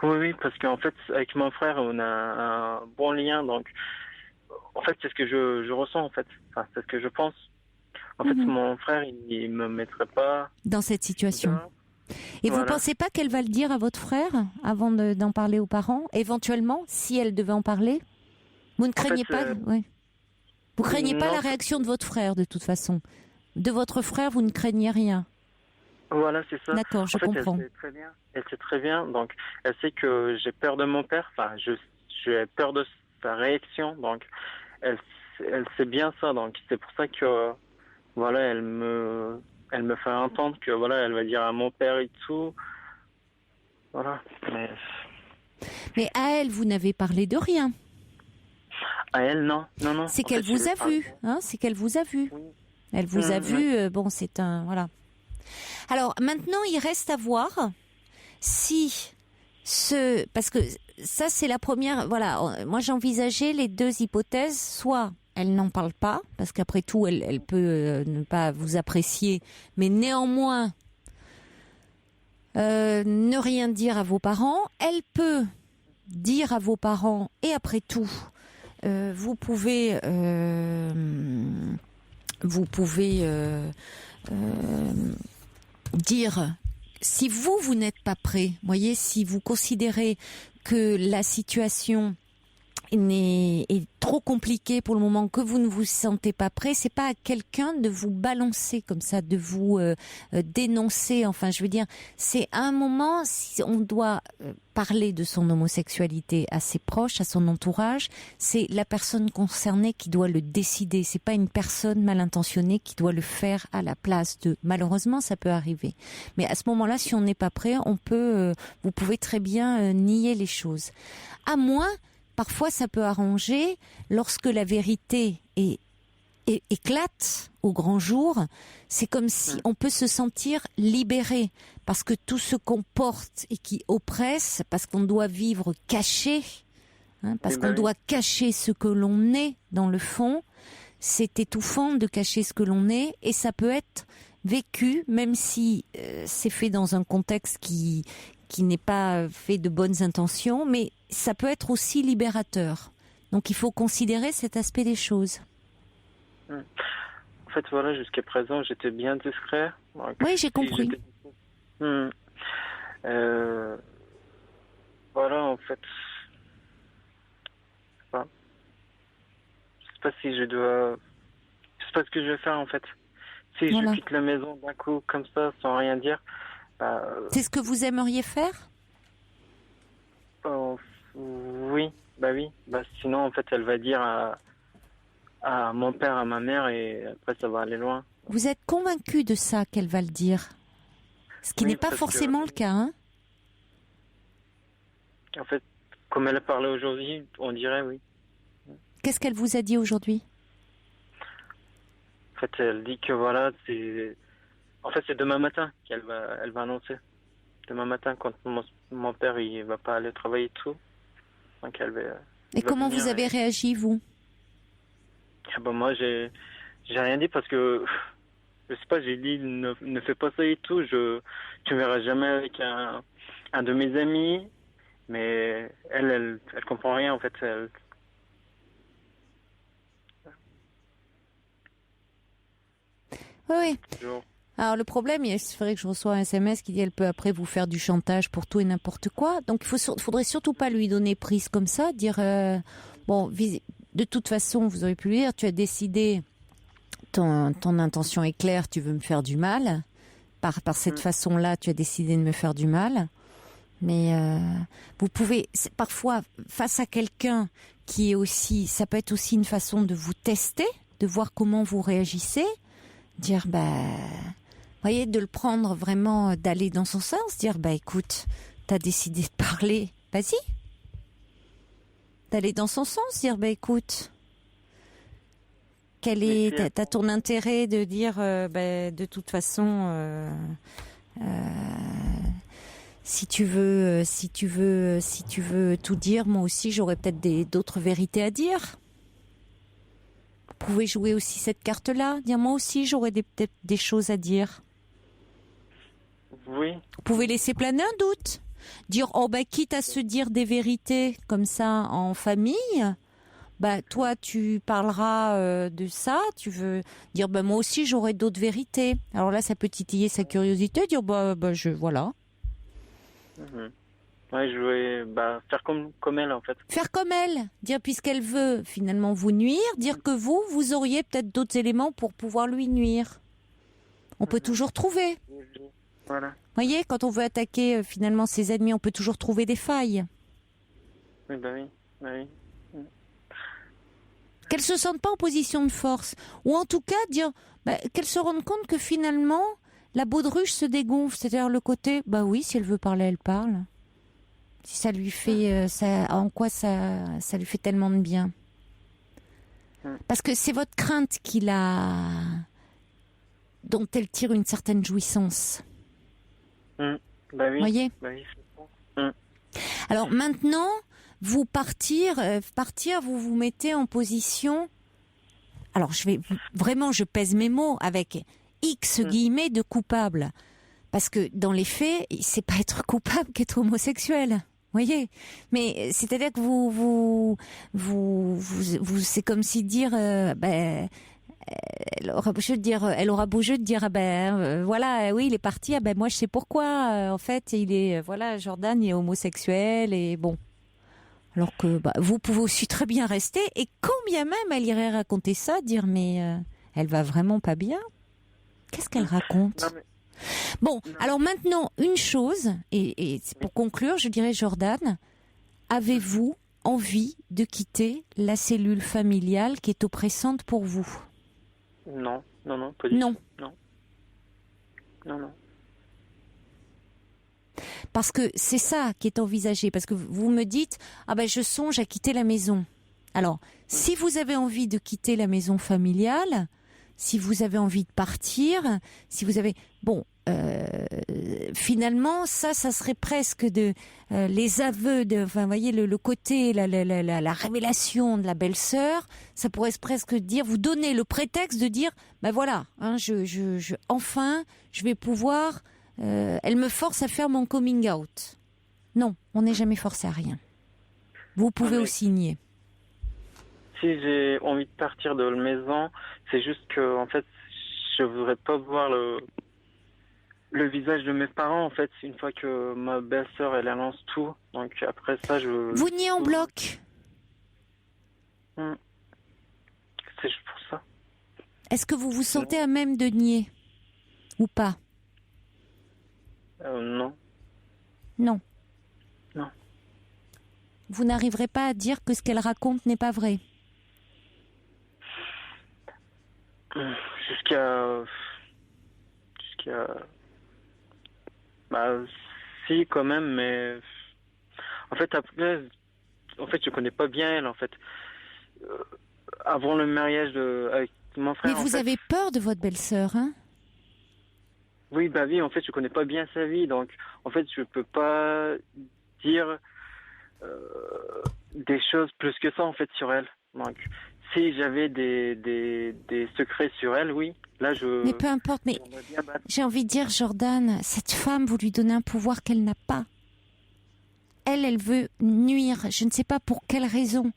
Oui, parce qu'en fait, avec mon frère, on a un bon lien, donc... En fait, c'est ce que je ressens, en fait. Enfin, c'est ce que je pense. En fait, mon frère, il me mettrait pas... Dans cette situation. Et voilà. Vous pensez pas qu'elle va le dire à votre frère avant d'en parler aux parents? Éventuellement, si elle devait en parler? Vous ne craignez pas... Oui. Vous craignez pas la réaction de votre frère, de toute façon. De votre frère, vous ne craignez rien. Voilà, c'est ça. D'accord, je comprends. Elle sait très bien. Donc, elle sait que j'ai peur de mon père. Enfin, j'ai peur de sa réaction. Donc, elle sait bien ça. Donc, c'est pour ça que, voilà, elle me fait entendre que, voilà, elle va dire à mon père et tout. Voilà. Mais à elle, vous n'avez parlé de rien. À elle, non. C'est qu'elle vous a vu, hein. C'est qu'elle vous a vu. Oui. Elle vous a vu. Bon, c'est un voilà. Alors maintenant, il reste à voir si parce que ça c'est la première. Voilà, moi j'envisageais les deux hypothèses. Soit elle n'en parle pas parce qu'après tout, elle peut ne pas vous apprécier, mais néanmoins ne rien dire à vos parents. Elle peut dire à vos parents et après tout. Vous pouvez dire si vous n'êtes pas prêt, voyez, si vous considérez que la situation est trop compliquée pour le moment, que vous ne vous sentez pas prêt, c'est pas à quelqu'un de vous balancer comme ça, de vous dénoncer. Enfin, je veux dire, c'est à un moment, si on doit parler de son homosexualité à ses proches, à son entourage, c'est la personne concernée qui doit le décider. C'est pas une personne mal intentionnée qui doit le faire à la place de. Malheureusement, ça peut arriver. Mais à ce moment-là, si on n'est pas prêt, vous pouvez très bien nier les choses. À moins, parfois, ça peut arranger lorsque la vérité éclate au grand jour. C'est comme si on peut se sentir libéré parce que tout ce qu'on porte et qui oppresse, parce qu'on doit vivre caché, parce qu'on doit cacher ce que l'on est dans le fond, c'est étouffant de cacher ce que l'on est et ça peut être vécu, même si c'est fait dans un contexte qui n'est pas fait de bonnes intentions, mais ça peut être aussi libérateur. Donc il faut considérer cet aspect des choses. En fait, voilà, jusqu'à présent, j'étais bien discret. Donc, oui, j'ai compris. Voilà, en fait. Je sais pas si je dois... Je sais pas ce que je vais faire, en fait. Si je quitte la maison d'un coup, comme ça, sans rien dire... C'est ce que vous aimeriez faire? Oui. Sinon, en fait, elle va dire à mon père, à ma mère, et après, ça va aller loin. Vous êtes convaincu de ça, qu'elle va le dire? Ce qui n'est pas forcément le cas, hein? En fait, comme elle a parlé aujourd'hui, on dirait oui. Qu'est-ce qu'elle vous a dit aujourd'hui? En fait, elle dit que voilà, c'est demain matin qu'elle va annoncer. Demain matin, quand mon père il va pas aller travailler et tout. Donc elle va. Et comment vous avez réagi, vous? Moi, j'ai rien dit parce que je sais pas. J'ai dit ne fais pas ça et tout. Tu me verras jamais avec un de mes amis. Mais elle comprend rien en fait. Oui. Alors le problème, c'est vrai que je reçois un SMS qui dit elle peut après vous faire du chantage pour tout et n'importe quoi. Donc faudrait surtout pas lui donner prise comme ça, dire de toute façon vous auriez pu lui dire tu as décidé, ton intention est claire, tu veux me faire du mal. Par cette façon-là, tu as décidé de me faire du mal. Mais vous pouvez parfois face à quelqu'un qui est aussi, ça peut être aussi une façon de vous tester, de voir comment vous réagissez, dire voyez, de le prendre vraiment, d'aller dans son sens, dire, écoute, t'as décidé de parler, vas-y. D'aller dans son sens, dire, écoute, t'as ton intérêt de dire, de toute façon, si tu veux tout dire, moi aussi j'aurais peut-être d'autres vérités à dire. Vous pouvez jouer aussi cette carte-là, dire moi aussi j'aurais peut-être des choses à dire. Oui. Vous pouvez laisser planer un doute, dire quitte à se dire des vérités comme ça en famille, toi tu parleras de ça, tu veux dire moi aussi j'aurais d'autres vérités. Alors là ça peut titiller sa curiosité, dire voilà. Ouais, je vais faire comme elle en fait. Faire comme elle, dire puisqu'elle veut finalement vous nuire, dire que vous auriez peut-être d'autres éléments pour pouvoir lui nuire. On peut toujours trouver. Voilà. Voyez, quand on veut attaquer finalement ses ennemis, on peut toujours trouver des failles. Oui, oui. Qu'elle se sente pas en position de force, ou en tout cas dire qu'elle se rende compte que finalement la baudruche se dégonfle, c'est-à-dire le côté oui, si elle veut parler, elle parle. Si ça lui fait en quoi ça lui fait tellement de bien. Parce que c'est votre crainte dont elle tire une certaine jouissance. Oui. Voyez. Oui. Alors maintenant, vous partir, vous vous mettez en position. Alors je pèse mes mots avec X guillemets de coupable, parce que dans les faits, c'est pas être coupable qu'être homosexuel. Voyez, mais c'est-à-dire que vous c'est comme si dire, elle aura beau jeu de dire, voilà, oui, il est parti, moi je sais pourquoi, en fait, il est, Jordan, il est homosexuel, et bon. Alors que, vous pouvez aussi très bien rester, et quand bien même elle irait raconter ça, dire, mais elle va vraiment pas bien. Qu'est-ce qu'elle raconte ? Bon, alors maintenant, une chose, et pour conclure, je dirais, Jordan, avez-vous envie de quitter la cellule familiale qui est oppressante pour vous ? Non, pas du tout. Non. Parce que c'est ça qui est envisagé, parce que vous me dites, je songe à quitter la maison. Alors, si vous avez envie de quitter la maison familiale, si vous avez envie de partir, si vous avez... finalement, ça serait presque les aveux, voyez, le côté, la révélation de la belle-sœur, ça pourrait presque dire, vous donner le prétexte de dire, enfin, je vais pouvoir, elle me force à faire mon coming out. Non, on n'est jamais forcé à rien. Vous pouvez aussi nier. Si j'ai envie de partir de la maison, c'est juste que, en fait, je voudrais pas voir le visage de mes parents, en fait, une fois que ma belle-sœur, elle annonce tout. Donc après ça, Vous niez en bloc. C'est juste pour ça. Est-ce que vous vous sentez à même de nier ou pas ? Non. Non. Non. Vous n'arriverez pas à dire que ce qu'elle raconte n'est pas vrai ? Jusqu'à... si, quand même, mais... En fait, après... je connais pas bien elle, en fait. Avant le mariage avec mon frère... Mais vous avez peur de votre belle-sœur, hein ? Oui, en fait, je connais pas bien sa vie, donc, en fait, je peux pas dire des choses plus que ça, en fait, sur elle. Donc, si j'avais des secrets sur elle, oui, là, Mais peu importe, mais j'ai envie de dire, Jordan, cette femme, vous lui donnez un pouvoir qu'elle n'a pas. Elle veut nuire, je ne sais pas pour quelle raison,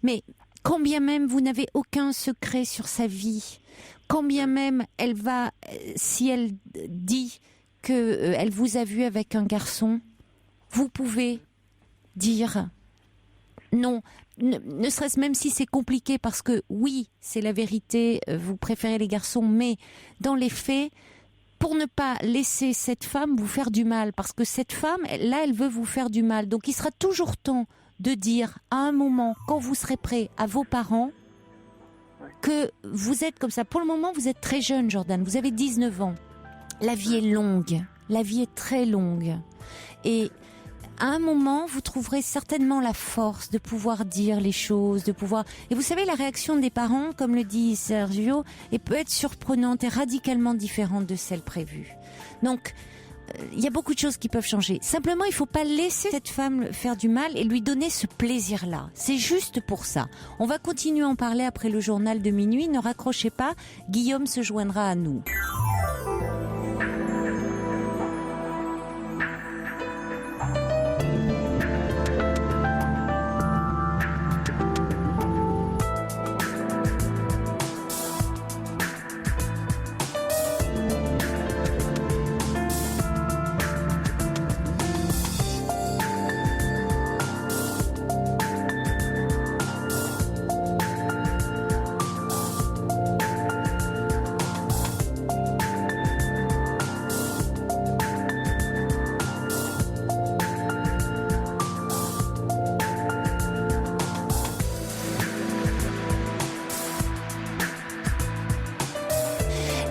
mais quand bien même vous n'avez aucun secret sur sa vie, quand bien même elle va, si elle dit qu'elle vous a vu avec un garçon, vous pouvez dire non, ne serait-ce même si c'est compliqué, parce que oui, c'est la vérité, vous préférez les garçons, mais dans les faits, pour ne pas laisser cette femme vous faire du mal, parce que cette femme, là, elle veut vous faire du mal. Donc il sera toujours temps de dire à un moment, quand vous serez prêt, à vos parents, que vous êtes comme ça. Pour le moment, vous êtes très jeune, Jordan, vous avez 19 ans. la vie est longue, la vie est très longue. Et à un moment, vous trouverez certainement la force de pouvoir dire les choses, de pouvoir... Et vous savez, la réaction des parents, comme le dit Sergio, peut être surprenante et radicalement différente de celle prévue. Donc, il y a beaucoup de choses qui peuvent changer. Simplement, il ne faut pas laisser cette femme faire du mal et lui donner ce plaisir-là. C'est juste pour ça. On va continuer à en parler après le journal de minuit. Ne raccrochez pas, Guillaume se joindra à nous.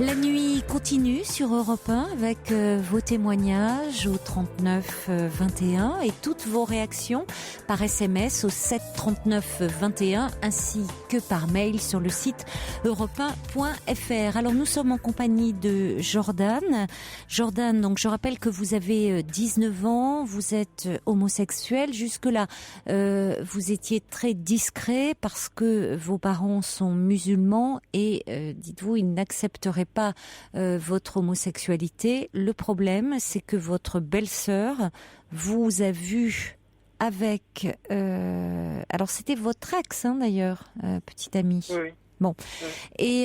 La nuit continue sur Europe 1 avec vos témoignages au 39 21 et toutes vos réactions par SMS au 7 39 21 ainsi que par mail sur le site europe1.fr. Alors nous sommes en compagnie de Jordan. Jordan, donc je rappelle que vous avez 19 ans, vous êtes homosexuel. Jusque-là, vous étiez très discret parce que vos parents sont musulmans et dites-vous, ils n'accepteraient pas votre homosexualité. Le problème, c'est que votre belle-sœur vous a vu avec... alors, c'était votre ex, hein, d'ailleurs, petite amie. Oui. Bon. Oui. Et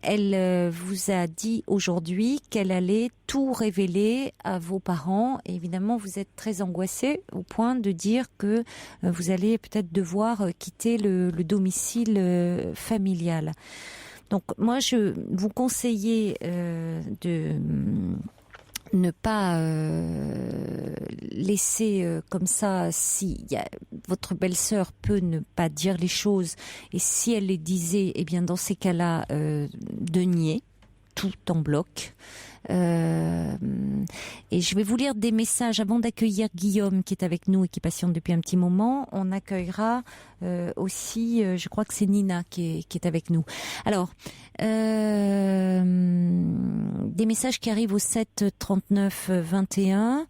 elle vous a dit aujourd'hui qu'elle allait tout révéler à vos parents. Et évidemment, vous êtes très angoissé au point de dire que vous allez peut-être devoir quitter le domicile familial. Donc moi, je vous conseillais de ne pas laisser comme ça, votre belle-sœur peut ne pas dire les choses, et si elle les disait, eh bien dans ces cas-là, de nier tout en bloc. Et je vais vous lire des messages avant d'accueillir Guillaume qui est avec nous et qui patiente depuis un petit moment. On accueillera aussi, je crois que c'est Nina qui est avec nous. Alors, des messages qui arrivent au 7 39 21.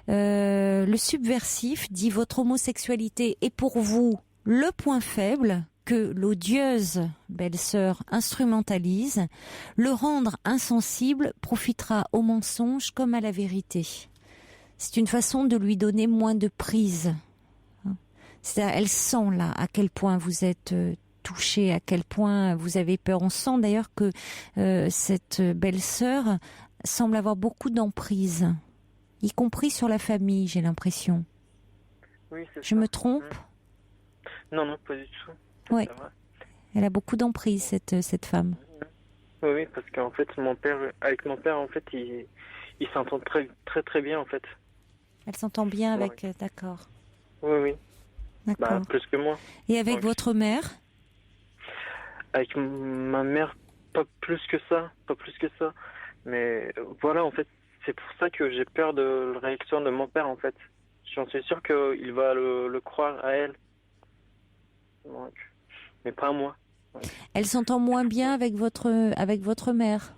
Le subversif dit: votre homosexualité est pour vous le point faible que l'odieuse belle-sœur instrumentalise. Le rendre insensible profitera au mensonge comme à la vérité. C'est une façon de lui donner moins de prise. C'est-à-dire, elle sent là à quel point vous êtes touché, à quel point vous avez peur. On sent d'ailleurs que cette belle-sœur semble avoir beaucoup d'emprise, y compris sur la famille, j'ai l'impression. Oui, c'est ça. Je me trompe ? Non, pas du tout. Oui, elle a beaucoup d'emprise, cette femme. Oui, parce qu'en fait, avec mon père, en fait, il s'entend très, très, très bien, en fait. Elle s'entend bien avec... D'accord. Oui. D'accord. Plus que moi. Et avec votre mère ? Avec ma mère, pas plus que ça. Mais voilà, en fait, c'est pour ça que j'ai peur de la réaction de mon père, en fait. J'en suis sûr qu'il va le croire à elle. Donc, mais pas à moi. Elle s'entend moins bien avec votre mère.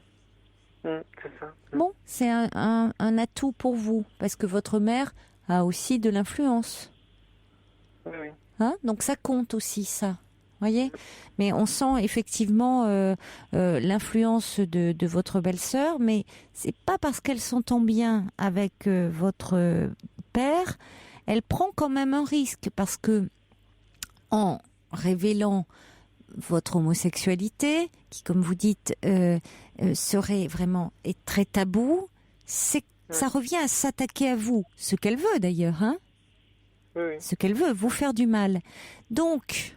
C'est ça. Bon, c'est un atout pour vous, parce que votre mère a aussi de l'influence. Oui. Hein ? Donc ça compte aussi, ça. Voyez ? Mais on sent effectivement l'influence de votre belle-sœur, mais c'est pas parce qu'elle s'entend bien avec votre père, elle prend quand même un risque, parce que en révélant votre homosexualité, qui, comme vous dites, serait vraiment très tabou, ça revient à s'attaquer à vous, ce qu'elle veut d'ailleurs, hein ? Oui. Ce qu'elle veut, vous faire du mal. Donc,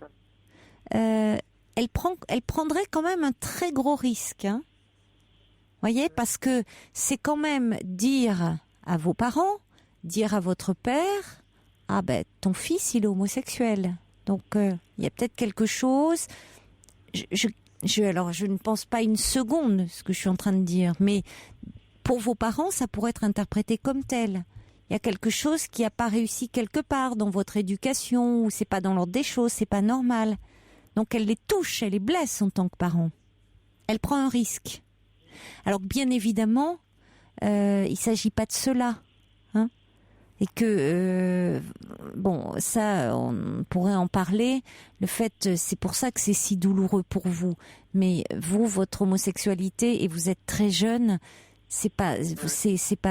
elle prendrait quand même un très gros risque, hein ? Voyez, parce que c'est quand même dire à vos parents, dire à votre père, ah ben ton fils il est homosexuel. Donc il y a peut-être quelque chose. je ne pense pas une seconde ce que je suis en train de dire, mais pour vos parents, ça pourrait être interprété comme tel. Il y a quelque chose qui n'a pas réussi quelque part dans votre éducation, ou c'est pas dans l'ordre des choses, c'est pas normal. Donc elle les touche, elle les blesse en tant que parent. Elle prend un risque. Alors bien évidemment, il s'agit pas de cela, hein, et que ça, on pourrait en parler. Le fait, c'est pour ça que c'est si douloureux pour vous. Mais vous, votre homosexualité, et vous êtes très jeune. C'est pas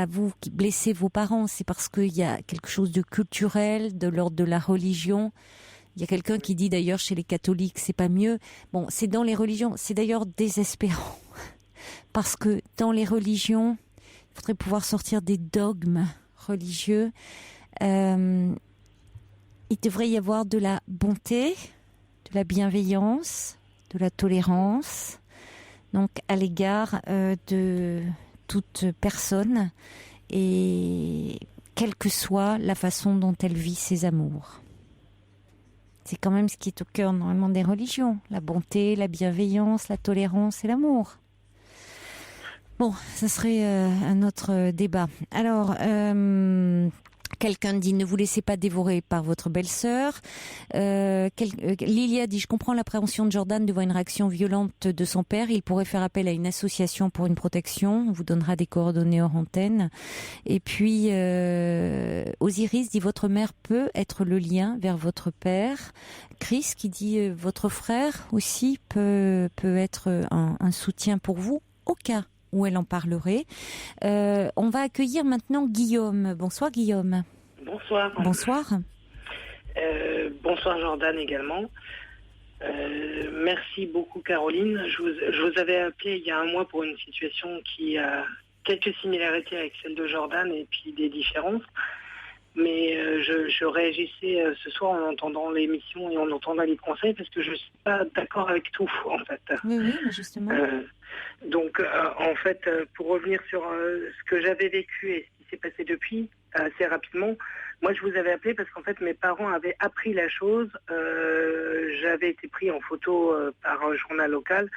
vous qui blessez vos parents, c'est parce qu'il y a quelque chose de culturel, de l'ordre de la religion. Il y a quelqu'un qui dit d'ailleurs chez les catholiques, c'est pas mieux. Bon, c'est dans les religions, c'est d'ailleurs désespérant. Parce que dans les religions, il faudrait pouvoir sortir des dogmes religieux. Il devrait y avoir de la bonté, de la bienveillance, de la tolérance, donc à l'égard de toute personne, et quelle que soit la façon dont elle vit ses amours. C'est quand même ce qui est au cœur normalement des religions, la bonté, la bienveillance, la tolérance et l'amour. Bon, ça serait un autre débat. Alors, quelqu'un dit, ne vous laissez pas dévorer par votre belle-sœur. Lilia dit, je comprends l'appréhension de Jordan devant une réaction violente de son père. Il pourrait faire appel à une association pour une protection. On vous donnera des coordonnées hors antenne. Et puis, Osiris dit, votre mère peut être le lien vers votre père. Chris qui dit, votre frère aussi peut être un soutien pour vous, au cas où elle en parlerait. On va accueillir maintenant Guillaume. Bonsoir Guillaume. Bonsoir. Bonsoir. Bonsoir Jordan également. Merci beaucoup Caroline. Je vous avais appelé il y a un mois pour une situation qui a quelques similarités avec celle de Jordan et puis des différences. Mais je réagissais ce soir en entendant l'émission et en entendant les conseils parce que je ne suis pas d'accord avec tout en fait. Oui, justement. Donc, en fait, pour revenir sur ce que j'avais vécu et ce qui s'est passé depuis, assez rapidement, moi, je vous avais appelé parce qu'en fait, mes parents avaient appris la chose. J'avais été pris en photo par un journal local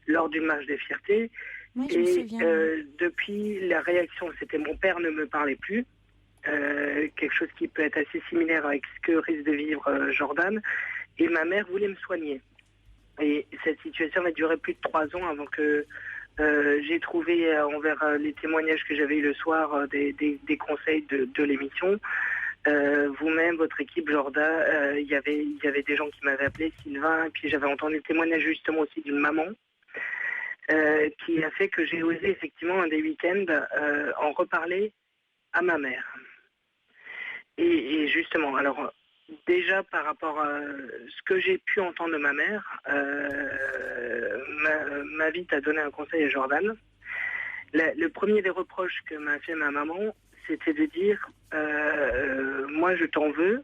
lors d'une marche des fiertés. Oui, je me souviens. Depuis, la réaction, c'était mon père ne me parlait plus. Quelque chose qui peut être assez similaire avec ce que risque de vivre Jordan. Et ma mère voulait me soigner. Et cette situation va durer plus de 3 ans avant que j'ai trouvé envers les témoignages que j'avais eu le soir des conseils de l'émission. Vous-même, votre équipe, Jordan, il y avait des gens qui m'avaient appelé, Sylvain, et puis j'avais entendu le témoignage justement aussi d'une maman qui a fait que j'ai osé effectivement un des week-ends en reparler à ma mère. Et justement, alors déjà par rapport à ce que j'ai pu entendre de ma mère, ma vie t'a donné un conseil à Jordan. Le premier des reproches que m'a fait ma maman, c'était de dire moi je t'en veux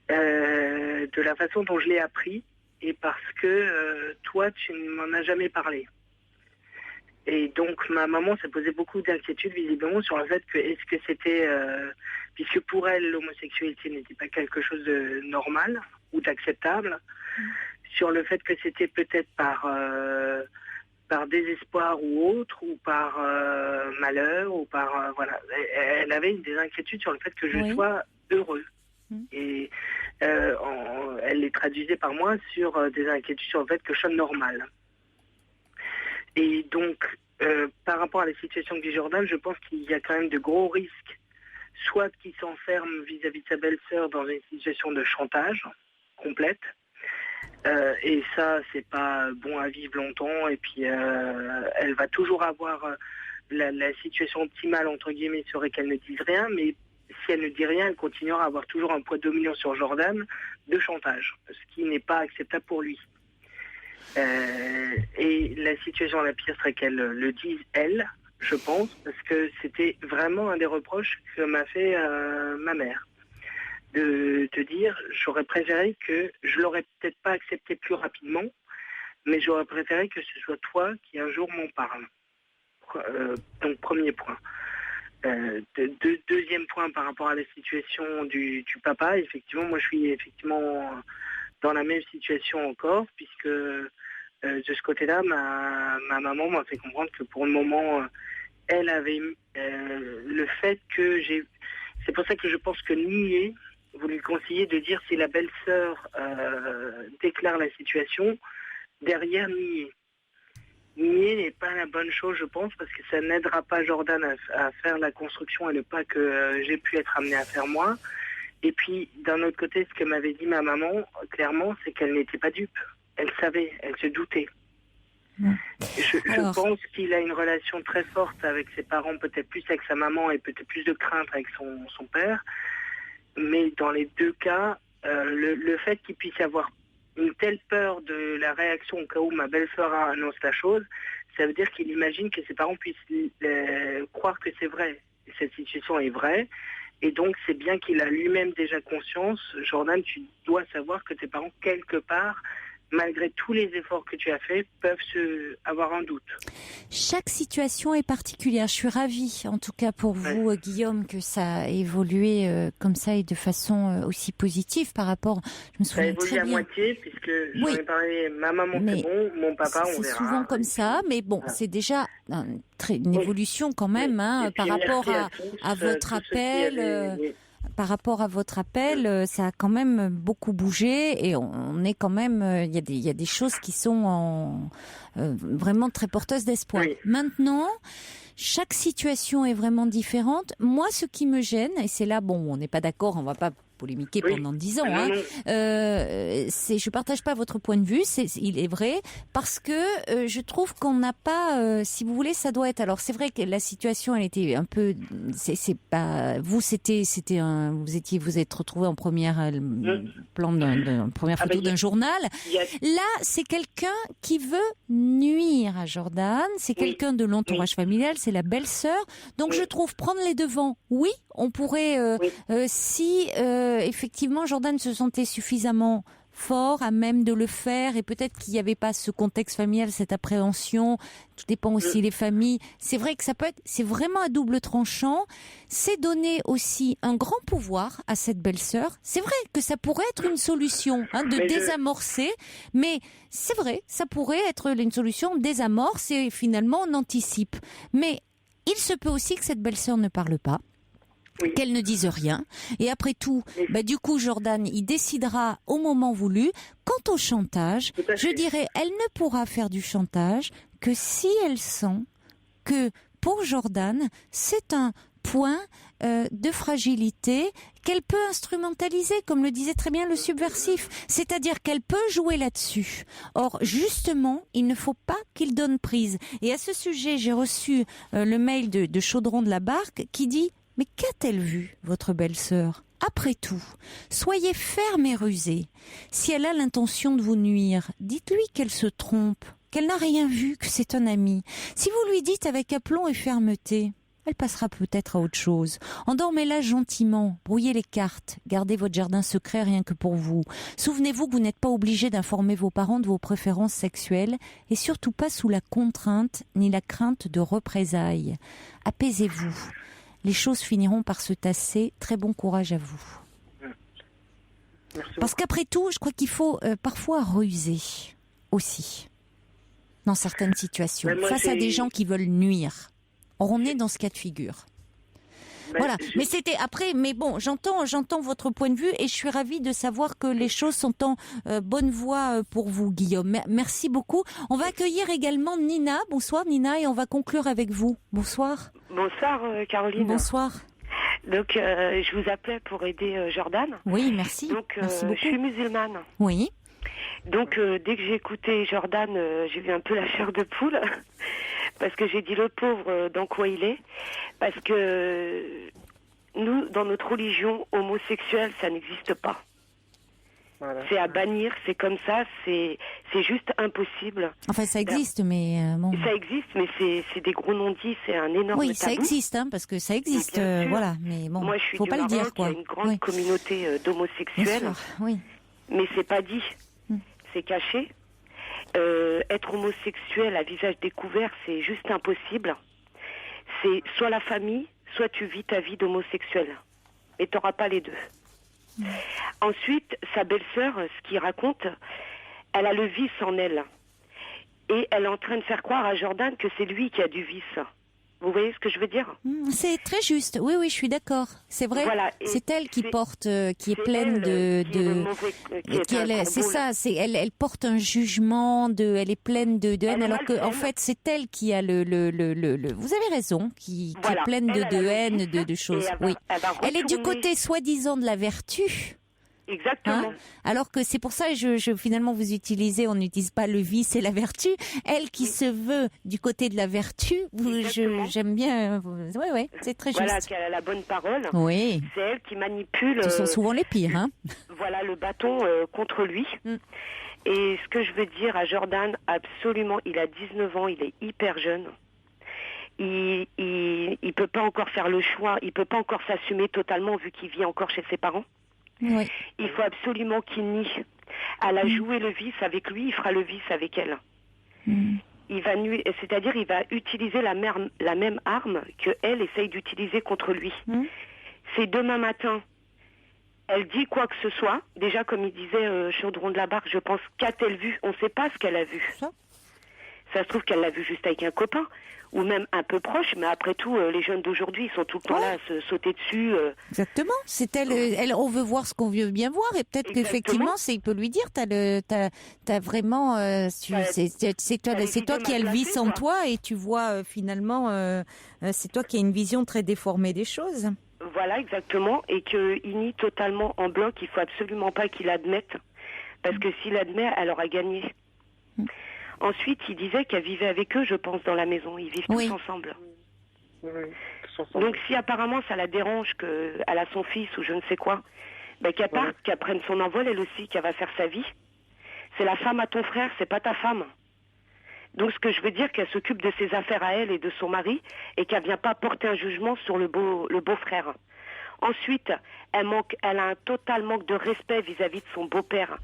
de la façon dont je l'ai appris et parce que toi tu ne m'en as jamais parlé. Et donc ma maman s'est posé beaucoup d'inquiétudes visiblement sur le fait que est-ce que c'était puisque pour elle l'homosexualité n'était pas quelque chose de normal ou d'acceptable, sur le fait que c'était peut-être par désespoir ou autre, ou par malheur, ou par voilà. Elle avait des inquiétudes sur le fait que je sois heureux. Et elle les traduisait par moi sur des inquiétudes sur le fait que je sois normal. Et donc, par rapport à la situation de Jordan, je pense qu'il y a quand même de gros risques, soit qu'il s'enferme vis-à-vis de sa belle-sœur dans une situation de chantage complète, et ça, c'est pas bon à vivre longtemps, et puis elle va toujours avoir la situation optimale, entre guillemets, serait qu'elle ne dise rien, mais si elle ne dit rien, elle continuera à avoir toujours un poids dominant sur Jordan de chantage, ce qui n'est pas acceptable pour lui. Et la situation la pire serait qu'elle le dise elle, je pense, parce que c'était vraiment un des reproches que m'a fait ma mère. De dire, j'aurais préféré que je l'aurais peut-être pas accepté plus rapidement, mais j'aurais préféré que ce soit toi qui un jour m'en parle. Donc premier point. Deuxième point par rapport à la situation du papa, effectivement, moi je suis effectivement dans la même situation encore, puisque de ce côté-là, ma maman m'a fait comprendre que pour le moment, elle avait le fait que j'ai... C'est pour ça que je pense que nier, vous lui conseillez de dire si la belle-sœur déclare la situation, derrière nier. Nier n'est pas la bonne chose, je pense, parce que ça n'aidera pas Jordan à faire la construction et le pas que j'ai pu être amené à faire moi. Et puis, d'un autre côté, ce que m'avait dit ma maman, clairement, c'est qu'elle n'était pas dupe. Elle savait, elle se doutait. Je pense qu'il a une relation très forte avec ses parents, peut-être plus avec sa maman et peut-être plus de crainte avec son père. Mais dans les deux cas, le fait qu'il puisse avoir une telle peur de la réaction au cas où ma belle-sœur annonce la chose, ça veut dire qu'il imagine que ses parents puissent croire que c'est vrai. Et cette situation est vraie. Et donc, c'est bien qu'il a lui-même déjà conscience. Jordan, tu dois savoir que tes parents, quelque part, malgré tous les efforts que tu as faits, peuvent avoir un doute. Chaque situation est particulière. Je suis ravie, en tout cas pour vous, Guillaume, que ça a évolué comme ça et de façon aussi positive par rapport... Je me souviens ça a évolué très à bien. Moitié, puisque j'en ai parlé, ma maman c'est bon, mon papa on verra. C'est souvent comme ça, mais bon, c'est déjà une évolution quand même par rapport à votre appel... Par rapport à votre appel, ça a quand même beaucoup bougé et on est quand même, il y a des choses qui sont vraiment très porteuses d'espoir. Oui. Maintenant, chaque situation est vraiment différente. Moi, ce qui me gêne, et c'est là, bon, on n'est pas d'accord, on va pas polémiquer pendant 10 ans. Je partage pas votre point de vue, il est vrai, parce que je trouve qu'on n'a pas, si vous voulez, ça doit être. Alors c'est vrai que la situation, elle était un peu, c'est pas, vous vous êtes retrouvé en première plan première photo d'un journal. Là, c'est quelqu'un qui veut nuire à Jordan, c'est quelqu'un de l'entourage familial, c'est la belle-sœur. Donc je trouve prendre les devants. Oui, on pourrait, si effectivement Jordan se sentait suffisamment fort à même de le faire et peut-être qu'il n'y avait pas ce contexte familial, cette appréhension, tout dépend aussi des familles. C'est vrai que ça peut être, c'est vraiment à double tranchant. C'est donner aussi un grand pouvoir à cette belle-sœur. C'est vrai que ça pourrait être une solution de désamorcer, mais c'est vrai, ça pourrait être une solution, on désamorce et finalement on anticipe. Mais il se peut aussi que cette belle-sœur ne parle pas. Oui. Qu'elle ne dise rien. Et après tout, du coup, Jordan, il décidera au moment voulu. Quant au chantage, je dirais, elle ne pourra faire du chantage que si elle sent que, pour Jordan, c'est un point de fragilité qu'elle peut instrumentaliser, comme le disait très bien le subversif. C'est-à-dire qu'elle peut jouer là-dessus. Or, justement, il ne faut pas qu'il donne prise. Et à ce sujet, j'ai reçu le mail de Chaudron de la Barque qui dit: mais qu'a-t-elle vu, votre belle-sœur ? Après tout, soyez ferme et rusée. Si elle a l'intention de vous nuire, dites-lui qu'elle se trompe, qu'elle n'a rien vu, que c'est un ami. Si vous lui dites avec aplomb et fermeté, elle passera peut-être à autre chose. Endormez-la gentiment, brouillez les cartes, gardez votre jardin secret rien que pour vous. Souvenez-vous que vous n'êtes pas obligé d'informer vos parents de vos préférences sexuelles et surtout pas sous la contrainte ni la crainte de représailles. Apaisez-vous. Les choses finiront par se tasser. Très bon courage à vous. Merci. Parce qu'après tout, je crois qu'il faut parfois ruser aussi dans certaines situations face à des gens qui veulent nuire. Or, on est dans ce cas de figure. Voilà, mais c'était après, mais bon, j'entends votre point de vue et je suis ravie de savoir que les choses sont en bonne voie pour vous, Guillaume. Merci beaucoup. On va accueillir également Nina. Bonsoir Nina et on va conclure avec vous. Bonsoir. Bonsoir Caroline. Bonsoir. Donc je vous appelais pour aider Jordan. Oui, merci. Donc merci beaucoup. Je suis musulmane. Oui. Donc dès que j'ai écouté Jordan, j'ai eu un peu la chair de poule. Parce que j'ai dit le pauvre dans quoi il est. Parce que nous, dans notre religion, homosexuel, ça n'existe pas. Voilà. C'est à bannir, c'est comme ça, c'est juste impossible. Enfin, ça existe, mais bon. Ça existe, mais c'est des gros non-dits, c'est un énorme tabou. Oui, ça existe, parce que ça existe, voilà. Mais bon, moi, je suis faut pas le dire, quoi. Il y a une grande communauté d'homosexuels, mais c'est pas dit, c'est caché. Être homosexuel à visage découvert, c'est juste impossible. C'est soit la famille, soit tu vis ta vie d'homosexuel. Mais tu n'auras pas les deux. Ensuite, sa belle-sœur, ce qu'il raconte, elle a le vice en elle. Et elle est en train de faire croire à Jordan que c'est lui qui a du vice. Vous voyez ce que je veux dire? C'est très juste. Oui, je suis d'accord. C'est vrai. Voilà. C'est elle qui porte, qui est pleine c'est ça. Elle porte un jugement elle est pleine de haine, alors que en fait c'est elle qui a le. Vous avez raison, qui est pleine de haine, de choses. Oui. Elle est du côté soi-disant de la vertu. Exactement. Alors que c'est pour ça que finalement vous utilisez, on n'utilise pas le vice et la vertu. Elle qui se veut du côté de la vertu, j'aime bien. Oui, c'est très juste. Voilà, qu'elle a la bonne parole. Oui. C'est elle qui manipule. Ce sont souvent les pires, Voilà, le bâton contre lui. Et ce que je veux dire à Jordan, absolument, il a 19 ans, il est hyper jeune. Il peut pas encore faire le choix, il peut pas encore s'assumer totalement vu qu'il vit encore chez ses parents. Oui. Il faut absolument qu'il nie. Elle a joué le vice avec lui, il fera le vice avec elle. Il va c'est-à-dire il va utiliser la même arme que elle essaye d'utiliser contre lui. C'est demain matin. Elle dit quoi que ce soit. Déjà, comme il disait Chaudron de la Barque, je pense, qu'a-t-elle vu? On ne sait pas ce qu'elle a vu. Ça se trouve qu'elle l'a vu juste avec un copain, ou même un peu proche, mais après tout, les jeunes d'aujourd'hui, ils sont tout le temps là à se sauter dessus. Exactement. C'est elle, on veut voir ce qu'on veut bien voir, et peut-être qu'effectivement, il peut lui dire, t'as vraiment, c'est toi qui as le vice en toi, et tu vois finalement, c'est toi qui as une vision très déformée des choses. Voilà, exactement, et qu'il nie totalement en bloc. Il faut absolument pas qu'il admette, parce que s'il admet, elle aura gagné. Ensuite, il disait qu'elle vivait avec eux, je pense, dans la maison. Ils vivent tous ensemble. Donc, si apparemment ça la dérange qu'elle a son fils ou je ne sais quoi, qu'elle parte, qu'elle prenne son envol, elle aussi, qu'elle va faire sa vie. C'est la femme à ton frère, c'est pas ta femme. Donc, ce que je veux dire, qu'elle s'occupe de ses affaires à elle et de son mari, et qu'elle vient pas porter un jugement sur le beau-frère. Ensuite, elle a un total manque de respect vis-à-vis de son beau-père.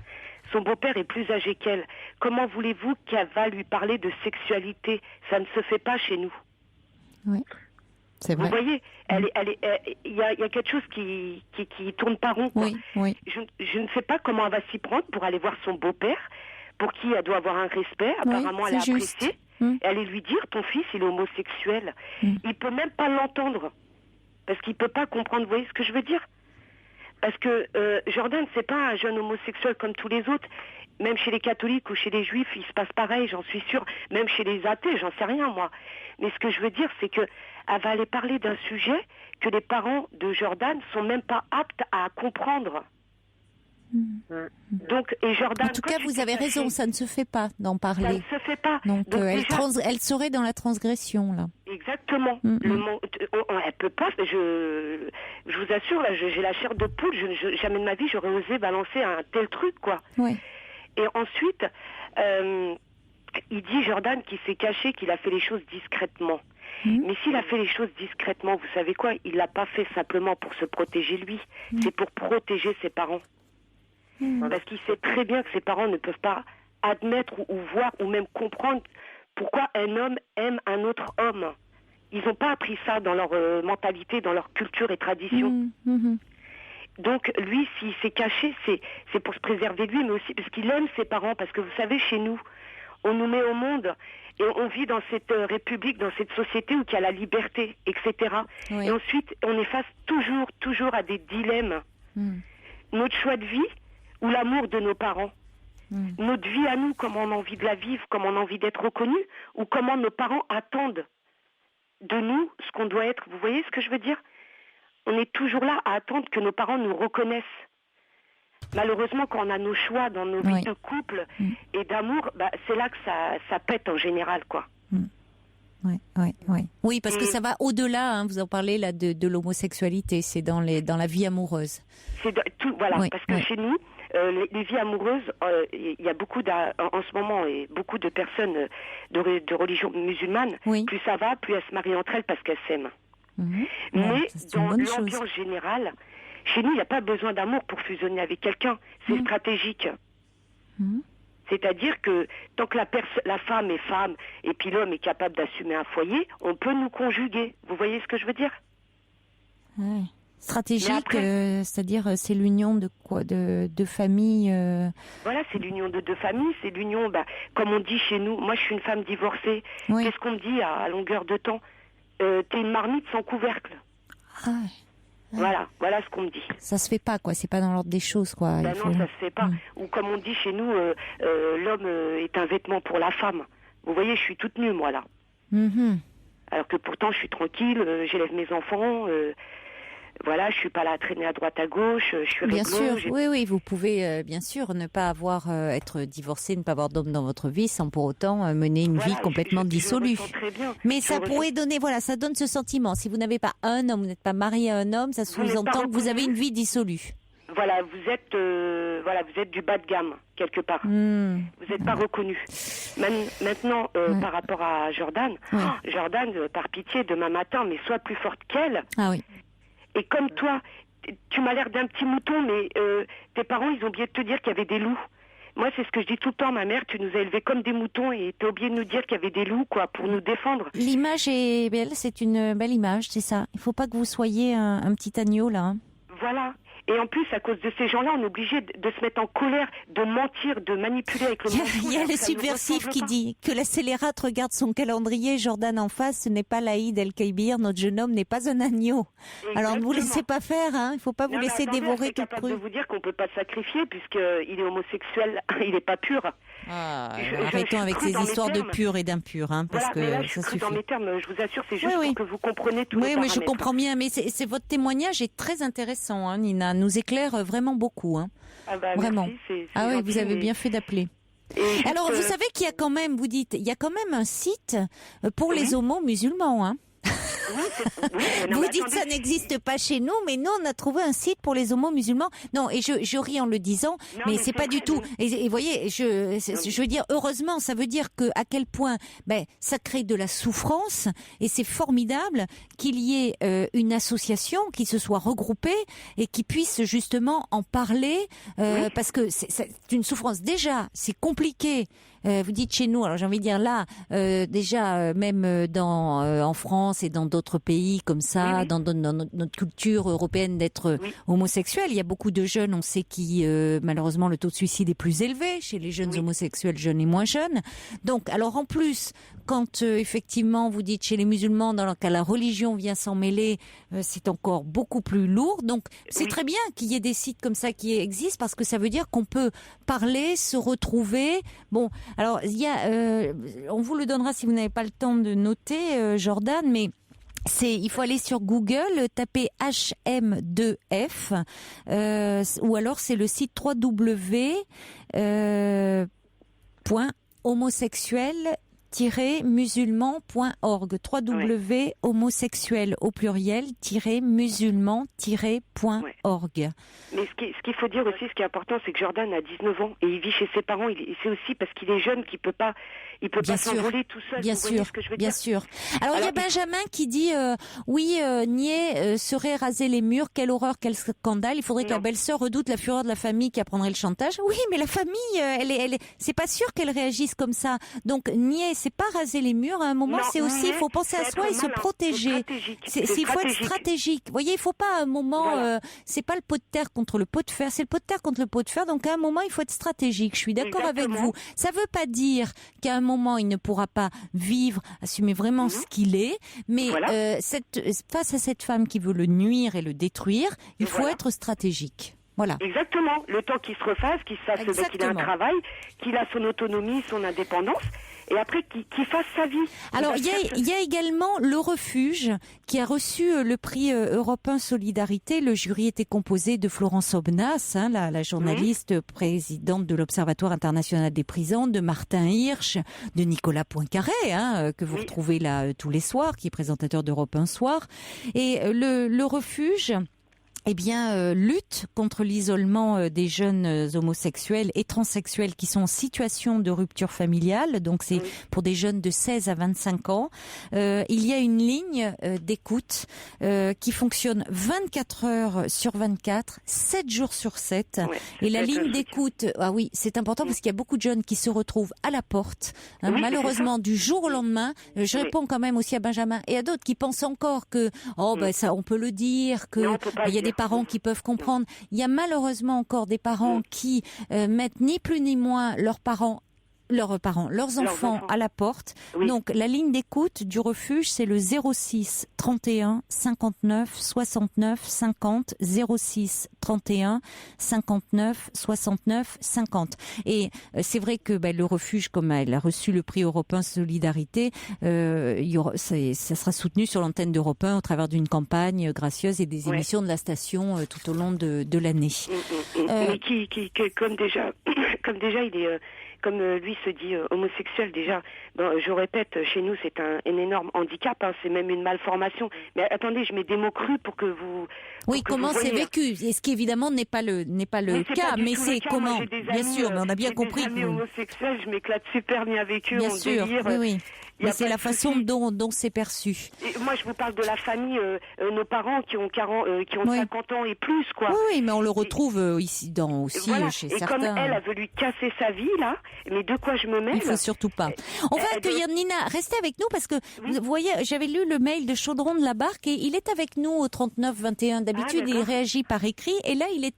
Son beau-père est plus âgé qu'elle. Comment voulez-vous qu'elle va lui parler de sexualité? Ça ne se fait pas chez nous. Oui, c'est vrai. Vous voyez, il y a quelque chose qui tourne pas rond, quoi. Oui. Je ne sais pas comment elle va s'y prendre pour aller voir son beau-père, pour qui elle doit avoir un respect. Apparemment, elle a apprécié. Et aller lui dire, ton fils, il est homosexuel. Il peut même pas l'entendre. Parce qu'il peut pas comprendre. Vous voyez ce que je veux dire? Parce que Jordan, c'est pas un jeune homosexuel comme tous les autres. Même chez les catholiques ou chez les juifs, il se passe pareil, j'en suis sûre. Même chez les athées, j'en sais rien, moi. Mais ce que je veux dire, c'est qu'elle va aller parler d'un sujet que les parents de Jordan sont même pas aptes à comprendre. Donc, et Jordan, en tout cas, vous avez raison, ça ne se fait pas d'en parler. Ça ne se fait pas. Donc elle serait dans la transgression, là. Exactement. Elle peut pas. Je vous assure, là, j'ai la chair de poule. Jamais de ma vie, j'aurais osé balancer un tel truc, quoi. Oui. Et ensuite, il dit, Jordan, qu'il s'est caché, qu'il a fait les choses discrètement. Mais s'il a fait les choses discrètement, vous savez quoi? Il l'a pas fait simplement pour se protéger lui. C'est pour protéger ses parents. Parce qu'il sait très bien que ses parents ne peuvent pas admettre ou voir ou même comprendre pourquoi un homme aime un autre homme. Ils n'ont pas appris ça dans leur mentalité, dans leur culture et tradition. Donc lui, s'il s'est caché, c'est pour se préserver lui, mais aussi parce qu'il aime ses parents. Parce que vous savez, chez nous, on nous met au monde et on vit dans cette république, dans cette société où il y a la liberté, etc. Et ensuite, on est face toujours à des dilemmes. Notre choix de vie ou l'amour de nos parents. Notre vie à nous, comment on a envie de la vivre, comment on a envie d'être reconnu, ou comment nos parents attendent de nous ce qu'on doit être. Vous voyez ce que je veux dire? On est toujours là à attendre que nos parents nous reconnaissent. Malheureusement, quand on a nos choix dans nos vies de couple et d'amour, c'est là que ça pète en général, quoi. Oui, parce que ça va au-delà, vous en parlez là de l'homosexualité, c'est dans la vie amoureuse. Parce que chez nous, les vies amoureuses, il y a beaucoup en ce moment et beaucoup de personnes de religion musulmane. Plus ça va, plus elles se marient entre elles parce qu'elles s'aiment. Mais dans l'ambiance générale, chez nous, il n'y a pas besoin d'amour pour fusionner avec quelqu'un. C'est stratégique. C'est-à-dire que tant que la femme est femme et puis l'homme est capable d'assumer un foyer, on peut nous conjuguer. Vous voyez ce que je veux dire? Stratégique, c'est-à-dire c'est l'union de quoi, de familles. Voilà, c'est l'union de deux familles, c'est l'union, comme on dit chez nous. Moi, je suis une femme divorcée. Oui. Qu'est-ce qu'on me dit à longueur de temps? T'es une marmite sans couvercle. Ah. Voilà ce qu'on me dit. Ça se fait pas, quoi. C'est pas dans l'ordre des choses, quoi. Non, ça se fait pas. Ou comme on dit chez nous, l'homme est un vêtement pour la femme. Vous voyez, je suis toute nue, moi, là. Mm-hmm. Alors que pourtant, je suis tranquille, j'élève mes enfants. Voilà, je suis pas là à traîner à droite à gauche, je suis réglo. Bien sûr, oui, vous pouvez bien sûr ne pas être divorcé, ne pas avoir d'homme dans votre vie sans pour autant mener une vie complètement dissolue. Mais ça pourrait donner, ça donne ce sentiment. Si vous n'avez pas un homme, vous n'êtes pas marié à un homme, ça sous-entend que vous avez une vie dissolue. Voilà, vous êtes du bas de gamme quelque part. Vous n'êtes pas reconnu. Maintenant, par rapport à Jordan, Jordan, par pitié, demain matin, mais sois plus forte qu'elle. Ah oui. Et comme toi, tu m'as l'air d'un petit mouton, mais tes parents, ils ont oublié de te dire qu'il y avait des loups. Moi, c'est ce que je dis tout le temps à ma mère, tu nous as élevés comme des moutons et t'as oublié de nous dire qu'il y avait des loups, quoi, pour nous défendre. L'image est belle, c'est une belle image, c'est ça. Il ne faut pas que vous soyez un petit agneau, là. Hein. Voilà. Et en plus, à cause de ces gens-là, on est obligé de se mettre en colère, de mentir, de manipuler avec le mensonge. Il y a le subversif qui dit que la scélérate regarde son calendrier, Jordan en face, ce n'est pas l'Aïd El-Kaïbir, notre jeune homme n'est pas un agneau. Exactement. Alors ne vous laissez pas faire, hein. Il ne faut pas vous laisser dévorer tout cru. Je suis capable de vous dire qu'on ne peut pas le sacrifier puisqu'il est homosexuel, il n'est pas pur. Arrêtons avec ces histoires de pur et d'impur, hein, parce que là, ça suffit. Dans mes termes, je vous assure, c'est juste pour que vous compreniez tout. Oui, je comprends bien, mais votre témoignage est très intéressant, hein, Nina. Nous éclaire vraiment beaucoup, hein. Vraiment. Merci, c'est gentil, vous avez bien fait d'appeler. Alors, vous savez qu'il y a quand même, vous dites, il y a quand même un site pour les homos musulmans, hein. Vous dites ça n'existe pas chez nous, mais nous on a trouvé un site pour les homos musulmans. Non, et je ris en le disant, mais c'est pas du tout. Et voyez, je veux dire, heureusement, ça veut dire que à quel point, ça crée de la souffrance, et c'est formidable qu'il y ait une association qui se soit regroupée et qui puisse justement en parler, parce que c'est une souffrance. Déjà, c'est compliqué. Vous dites chez nous, alors j'ai envie de dire là, déjà même en France et dans d'autres pays comme ça, dans notre culture européenne d'être homosexuel, il y a beaucoup de jeunes, on sait qui malheureusement le taux de suicide est plus élevé chez les jeunes homosexuels, jeunes et moins jeunes. Donc alors en plus, quand effectivement vous dites chez les musulmans, dans le cas la religion vient s'en mêler, c'est encore beaucoup plus lourd. Donc c'est très bien qu'il y ait des sites comme ça qui existent parce que ça veut dire qu'on peut parler, se retrouver. Bon. Alors, il y a, on vous le donnera si vous n'avez pas le temps de noter, Jordan, mais il faut aller sur Google, taper HM2F, ou alors c'est le site www.homosexuel-musulman.org, www.homosexuel au pluriel musulman-.org. Mais ce qu'il faut dire aussi, ce qui est important, c'est que Jordan a 19 ans et il vit chez ses parents. C'est aussi parce qu'il est jeune qu'il peut pas s'envoler tout seul. Bien sûr, bien sûr. Alors il y a Benjamin qui dit nier serait raser les murs. Quelle horreur, quel scandale. Il faudrait que la belle-sœur redoute la fureur de la famille qui apprendrait le chantage. Oui, mais la famille, c'est pas sûr qu'elle réagisse comme ça. Donc nier, c'est pas raser les murs. À un moment, c'est aussi, il faut penser à soi et se protéger. Il faut être stratégique. Vous voyez, il faut pas à un moment. C'est pas le pot de terre contre le pot de fer, c'est le pot de terre contre le pot de fer. Donc à un moment, il faut être stratégique. Je suis d'accord avec vous. Ça veut pas dire qu'à un moment, il ne pourra pas vivre, assumer vraiment ce qu'il est. Mais face à cette femme qui veut le nuire et le détruire, il faut être stratégique. Voilà. Exactement. Le temps qu'il se refasse, qu'il sache qu'il a un travail, qu'il a son autonomie, son indépendance. Et après, qu'il fasse sa vie. Alors, il y a également le Refuge qui a reçu le prix Europe 1 Solidarité. Le jury était composé de Florence Obnas, la journaliste présidente de l'Observatoire international des prisons, de Martin Hirsch, de Nicolas Poincaré, que vous retrouvez là tous les soirs, qui est présentateur d'Europe 1 Soir. Et le Refuge lutte contre l'isolement des jeunes homosexuels et transsexuels qui sont en situation de rupture familiale. Donc c'est pour des jeunes de 16 à 25 ans. Il y a une ligne d'écoute qui fonctionne 24 heures sur 24, 7 jours sur 7. Et la ligne d'écoute, c'est important parce qu'il y a beaucoup de jeunes qui se retrouvent à la porte. Malheureusement, du jour au lendemain, je réponds quand même aussi à Benjamin et à d'autres qui pensent encore que ça on peut le dire, que il y a des parents qui peuvent comprendre. Il y a malheureusement encore des parents qui mettent ni plus ni moins leurs enfants à la porte. Donc la ligne d'écoute du refuge, c'est le 06 31 59 69 50, 06 31 59 69 50. Et c'est vrai que le refuge, comme elle a reçu le prix européen Solidarité, ça sera soutenu sur l'antenne d'Europe 1 au travers d'une campagne gracieuse et des émissions de la station tout au long de l'année. Mais comme déjà il est comme lui se dit homosexuel, déjà, je répète, chez nous c'est un énorme handicap, c'est même une malformation. Mais attendez, je mets des mots crus pour que vous... comment c'est vécu, et ce qui évidemment n'est pas le cas, mais c'est comment, bien sûr, mais on a bien compris. J'ai des amis homosexuels, je m'éclate super bien avec eux, bien sûr, délire. Oui. Mais c'est la façon dont c'est perçu. Et moi, je vous parle de la famille, nos parents qui ont 50 ans et plus, quoi. Oui, mais on le retrouve ici chez certains. Et comme elle a voulu casser sa vie, là, mais de quoi je me mêle? Il faut surtout pas. On va accueillir Nina. Restez avec nous parce que vous voyez, j'avais lu le mail de Chaudron de la Barque et il est avec nous au 39 21. D'habitude, il réagit par écrit et là, il est...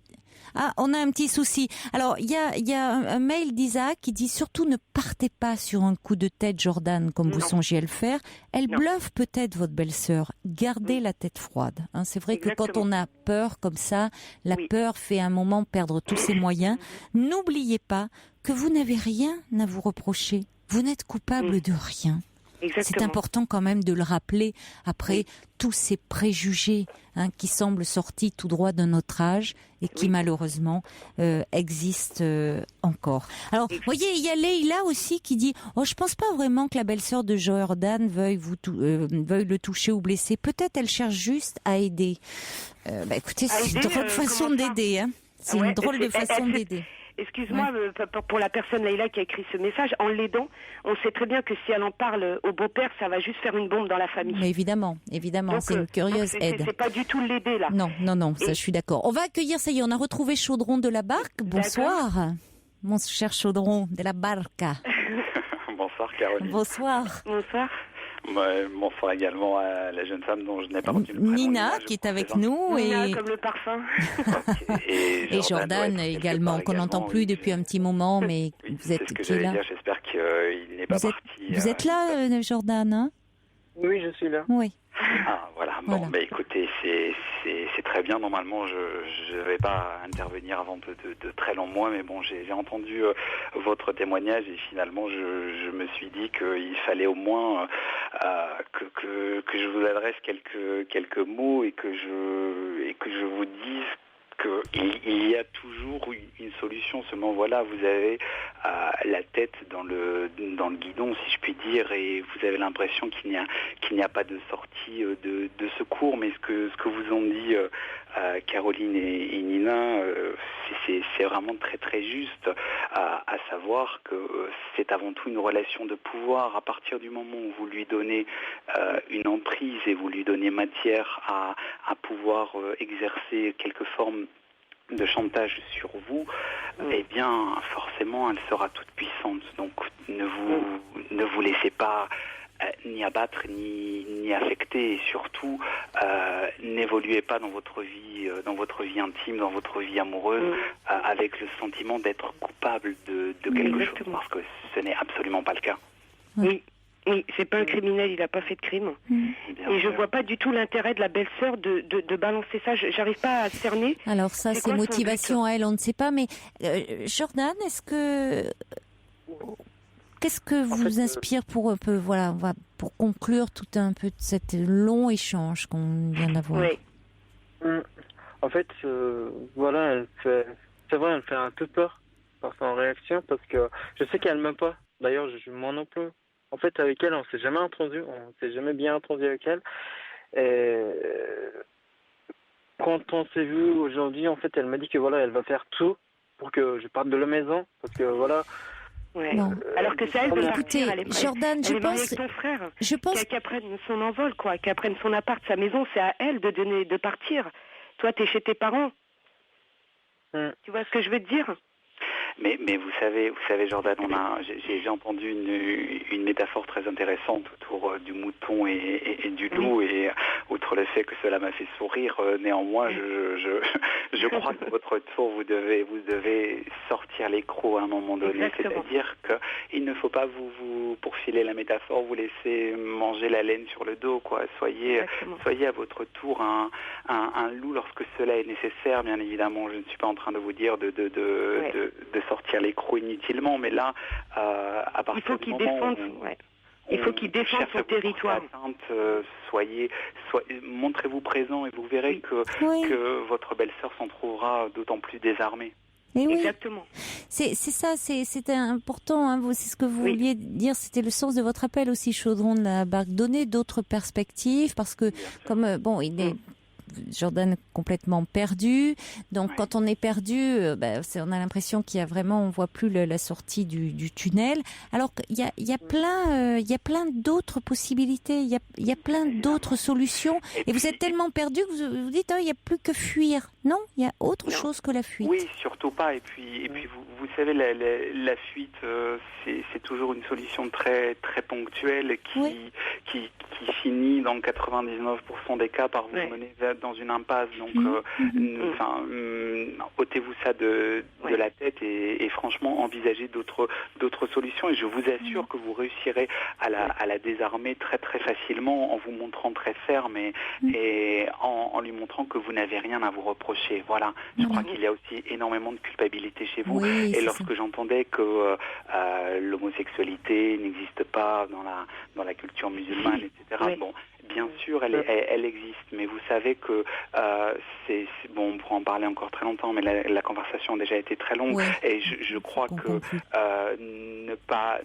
on a un petit souci. Alors, il y a un mail d'Isaac qui dit surtout ne partez pas sur un coup de tête, Jordan, comme vous songiez à le faire. Elle bluffe peut-être votre belle-sœur. Gardez la tête froide. C'est vrai que quand on a peur comme ça, la peur fait à un moment perdre tous ses moyens. N'oubliez pas que vous n'avez rien à vous reprocher. Vous n'êtes coupable de rien. Exactement. C'est important quand même de le rappeler après tous ces préjugés qui semblent sortis tout droit de notre âge et qui malheureusement existent encore. Alors, vous voyez, il y a Leïla aussi qui dit « je pense pas vraiment que la belle-sœur de Jordan veuille le toucher ou blesser. Peut-être elle cherche juste à aider. » Écoutez, c'est une drôle de façon d'aider. C'est une drôle de façon d'aider. Excuse-moi, pour la personne Leïla qui a écrit ce message, en l'aidant, on sait très bien que si elle en parle au beau-père, ça va juste faire une bombe dans la famille. Mais évidemment, donc, c'est une curieuse aide. C'est pas du tout l'aider là. Non, ça je suis d'accord. On va accueillir, ça y est, on a retrouvé Chaudron de la Barque. Bonsoir, mon cher Chaudron de la Barca. Bonsoir Caroline. Bonsoir. Bonsoir également à la jeune femme dont je n'ai pas retenu le prénom. Nina qui est avec nous. Nina comme le parfum. Et Jordan également, qu'on n'entend plus depuis un petit moment, mais vous êtes qui est là. J'espère qu'il n'est pas parti. Vous êtes là, Jordan, Oui, je suis là. Oui. Voilà. Écoutez, c'est très bien. Normalement, je ne vais pas intervenir avant de très longs mois, mais bon, j'ai entendu votre témoignage et finalement, je me suis dit qu'il fallait au moins que je vous adresse quelques mots et que je vous dise qu'il y a toujours une solution. Seulement voilà, vous avez la tête dans le guidon, si je puis dire, et vous avez l'impression qu'il n'y a pas de sortie de secours. Mais ce que vous ont dit Caroline et Nina, c'est vraiment très très juste, à savoir que c'est avant tout une relation de pouvoir. À partir du moment où vous lui donnez une emprise et vous lui donnez matière à pouvoir exercer quelque forme de chantage sur vous, eh bien forcément elle sera toute puissante. Donc ne vous laissez pas ni abattre ni affecter, et surtout n'évoluez pas dans votre vie intime, dans votre vie amoureuse avec le sentiment d'être coupable de quelque chose, parce que ce n'est absolument pas le cas. Oui, c'est pas un criminel, il n'a pas fait de crime. Et je vois pas du tout l'intérêt de la belle-sœur de balancer ça. J'arrive pas à cerner. Alors ça, c'est motivation à elle, on ne sait pas. Mais Jordan, qu'est-ce que vous inspire pour un peu, pour conclure tout un peu de cet long échange qu'on vient d'avoir? En fait, elle fait un peu peur par son réaction, parce que je sais qu'elle m'aime pas. D'ailleurs, moi non plus. En fait, avec elle, on s'est jamais bien entendu avec elle. Et quand on s'est vu aujourd'hui, en fait, elle m'a dit que voilà, elle va faire tout pour que je parte de la maison, parce que voilà. Ouais. Alors que c'est elle de partir. Jordan, je pense. Avec ton frère. Qu'elle prenne son envol, quoi. Qu'elle prenne son appart, sa maison, c'est à elle de partir. Toi, t'es chez tes parents. Tu vois ce que je veux te dire? Mais vous savez, Jordan, j'ai entendu une métaphore très intéressante autour du mouton et du loup, et outre le fait que cela m'a fait sourire, néanmoins, je crois que votre tour, vous devez sortir l'écrou à un moment donné. Exactement. C'est-à-dire qu'il ne faut pas pour filer la métaphore, vous laisser manger la laine sur le dos, quoi. Soyez à votre tour un loup lorsque cela est nécessaire, bien évidemment. Je ne suis pas en train de vous dire de sortir l'écrou inutilement, mais là, à partir du moment où il faut qu'il défende son territoire. Montrez-vous présent et vous verrez que votre belle-sœur s'en trouvera d'autant plus désarmée. Et oui. Exactement. C'est ça, c'était important. Hein, c'est ce que vous vouliez dire. C'était le sens de votre appel aussi, Chaudron de la Barque. Donner d'autres perspectives, parce que il est Jordan complètement perdu. Donc quand on est perdu, on a l'impression on voit plus la sortie du tunnel. Alors qu'il y a plein d'autres possibilités, il y a plein d'autres solutions. Et vous êtes tellement perdu que vous vous dites, il n'y a plus que fuir. Non, il y a autre chose que la fuite. Oui, surtout pas. Et puis vous savez, la fuite, c'est toujours une solution très très ponctuelle qui finit dans 99% des cas par vous mener dans une impasse. Donc, ôtez-vous ça de la tête et franchement, envisagez d'autres solutions. Et je vous assure que vous réussirez à la désarmer très très facilement en vous montrant très ferme et en lui montrant que vous n'avez rien à vous reprocher. Voilà. Je crois qu'il y a aussi énormément de culpabilité chez vous. Oui, et lorsque j'entendais que l'homosexualité n'existe pas dans la culture musulmane, etc. Bon, bien sûr, elle existe, mais vous savez que on pourra en parler encore très longtemps, mais la conversation a déjà été très longue, et je crois que ne pas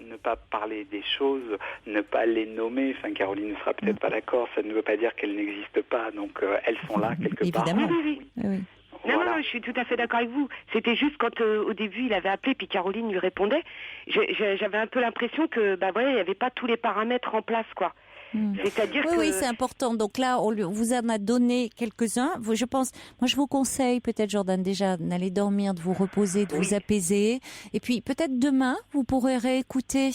parler des choses, ne pas les nommer, Caroline ne sera peut-être pas d'accord, ça ne veut pas dire qu'elles n'existent pas, donc elles sont là quelque part. Évidemment. Oui. Non, je suis tout à fait d'accord avec vous. C'était juste quand au début il avait appelé puis Caroline lui répondait, j'avais un peu l'impression que il n'y avait pas tous les paramètres en place, quoi. C'est-à-dire que... Oui, c'est important. Donc là, on vous en a donné quelques-uns. Je pense, moi je vous conseille peut-être, Jordan, déjà d'aller dormir, de vous reposer, de vous apaiser. Et puis peut-être demain, vous pourrez réécouter